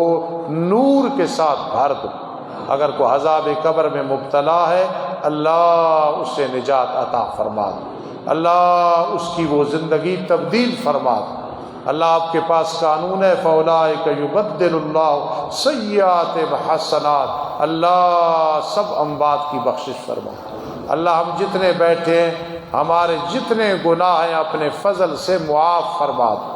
نور کے ساتھ بھر دو۔ اگر کوئی عذاب قبر میں مبتلا ہے، اللہ اسے نجات عطا فرما دے، اللہ اس کی وہ زندگی تبدیل فرما دے۔ اللہ آپ کے پاس قانون ہے، فَأُولَٰئِكَ يُبَدِّلُ اللَّهُ سَيِّئَاتِهِمْ حَسَنَاتٍ، اللہ سب اموات کی بخشش فرما۔ اللہ ہم جتنے بیٹھے ہیں، ہمارے جتنے گناہ ہیں اپنے فضل سے معاف فرما دو،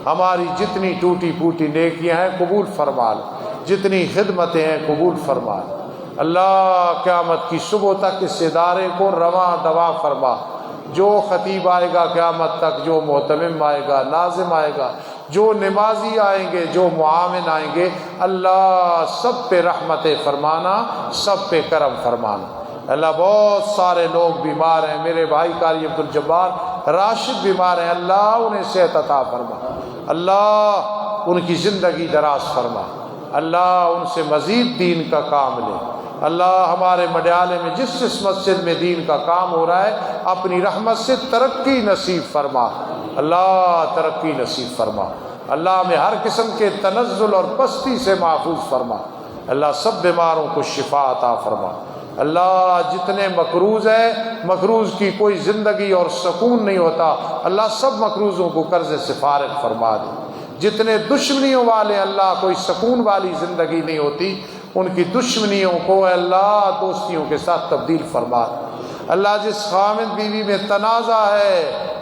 ہماری جتنی ٹوٹی پھوٹی نیکیاں ہیں قبول فرما لو، جتنی خدمتیں ہیں قبول فرما لو۔ اللہ قیامت کی صبح تک اس ادارے کو رواں دواں فرما، جو خطیب آئے گا قیامت تک، جو محتمم آئے گا، ناظم آئے گا، جو نمازی آئیں گے، جو معاون آئیں گے، اللہ سب پہ رحمت فرمانا، سب پہ کرم فرمانا۔ اللہ بہت سارے لوگ بیمار ہیں، میرے بھائی قاری عبدالجبار راشد بیمار ہیں، اللہ انہیں صحت عطا فرما، اللہ ان کی زندگی دراز فرما، اللہ ان سے مزید دین کا کام لے۔ اللہ ہمارے مڈیالے میں جس جس مسجد میں دین کا کام ہو رہا ہے اپنی رحمت سے ترقی نصیب فرما، اللہ ترقی نصیب فرما، اللہ ہمیں ہر قسم کے تنزل اور پستی سے محفوظ فرما، اللہ سب بیماروں کو شفا عطا فرما۔ اللہ جتنے مقروض ہیں، مقروض کی کوئی زندگی اور سکون نہیں ہوتا، اللہ سب مقروضوں کو قرض سے فارغ فرما دے۔ جتنے دشمنیوں والے اللہ کوئی سکون والی زندگی نہیں ہوتی، ان کی دشمنیوں کو اللہ دوستیوں کے ساتھ تبدیل فرما دے۔ اللہ جس خامد بیوی میں تنازع ہے،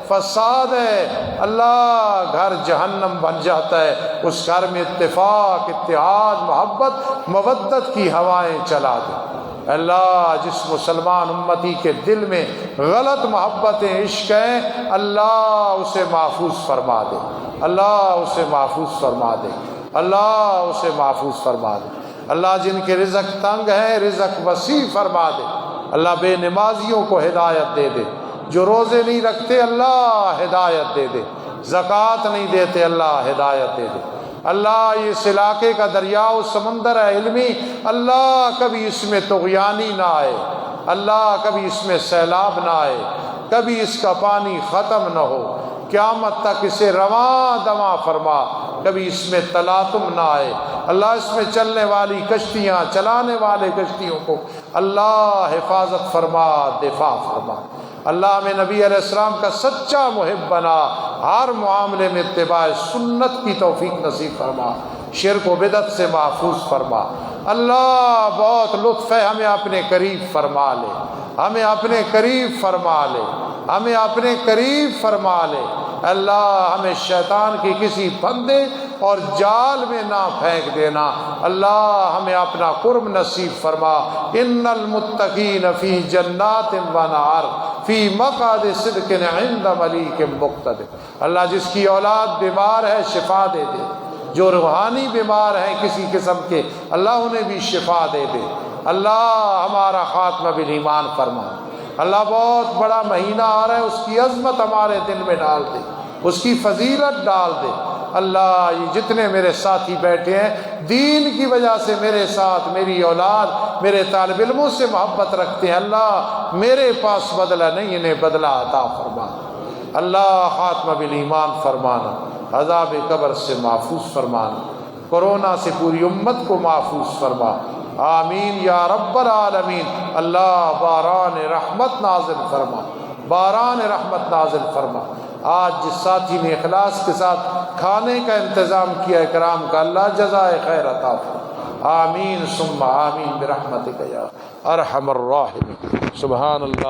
فساد ہے، اللہ گھر جہنم بن جاتا ہے، اس گھر میں اتفاق، اتحاد، محبت، مودت کی ہوائیں چلا دے۔ اللہ جس مسلمان امتی کے دل میں غلط محبتیں عشق ہیں اللہ اسے محفوظ فرما دے، اللہ اسے محفوظ فرما دے، اللہ اسے محفوظ فرما دے۔ اللہ جن کے رزق تنگ ہیں رزق وسیع فرما دے، اللہ بے نمازیوں کو ہدایت دے دے، جو روزے نہیں رکھتے اللہ ہدایت دے دے، زکوٰۃ نہیں دیتے اللہ ہدایت دے دے۔ اللہ اس علاقے کا دریا و سمندر ہے علمی، اللہ کبھی اس میں طغیانی نہ آئے، اللہ کبھی اس میں سیلاب نہ آئے، کبھی اس کا پانی ختم نہ ہو، قیامت تک اسے رواں دواں فرما، کبھی اس میں تلاطم نہ آئے۔ اللہ اس میں چلنے والی کشتیاں چلانے والے کشتیوں کو اللہ حفاظت فرما، دفاع فرما۔ اللہ میں نبی علیہ السلام کا سچا محب بنا، ہر معاملے میں اتباع سنت کی توفیق نصیب فرما، شرک و بدعت سے محفوظ فرما۔ اللہ بہت لطف ہے، ہمیں اپنے قریب فرما لے، ہمیں اپنے قریب فرما لے، ہمیں اپنے قریب فرما لے۔ اللہ ہمیں شیطان کی کسی پھندے اور جال میں نہ پھینک دینا، اللہ ہمیں اپنا قرب نصیب فرما۔ ان المتقین فی جنات و نہر فی مقعد صدق عند ملیک مقتدر۔ اللہ جس کی اولاد بیمار ہے شفا دے دے، جو روحانی بیمار ہیں کسی قسم کے اللہ انہیں بھی شفا دے دے۔ اللہ ہمارا خاتمہ بالایمان فرما۔ اللہ بہت بڑا مہینہ آ رہا ہے، اس کی عظمت ہمارے دل میں ڈال دے، اس کی فضیلت ڈال دے۔ اللہ یہ جتنے میرے ساتھی بیٹھے ہیں دین کی وجہ سے میرے ساتھ میری اولاد میرے طالب علموں سے محبت رکھتے ہیں، اللہ میرے پاس بدلہ نہیں انہیں بدلہ عطا فرما۔ اللہ خاتمہ بالایمان فرمانا، عذاب قبر سے محفوظ فرمانا، کورونا سے پوری امت کو محفوظ فرما، آمین یا رب العالمین۔ اللہ باران رحمت نازل فرما، باران رحمت نازل فرما۔ آج جس ساتھی نے اخلاص کے ساتھ کھانے کا انتظام کیا اکرام کا اللہ جزائے خیر عطا فرما، آمین ثم آمین برحمتک یا ارحم الراحمین۔ سبحان اللہ۔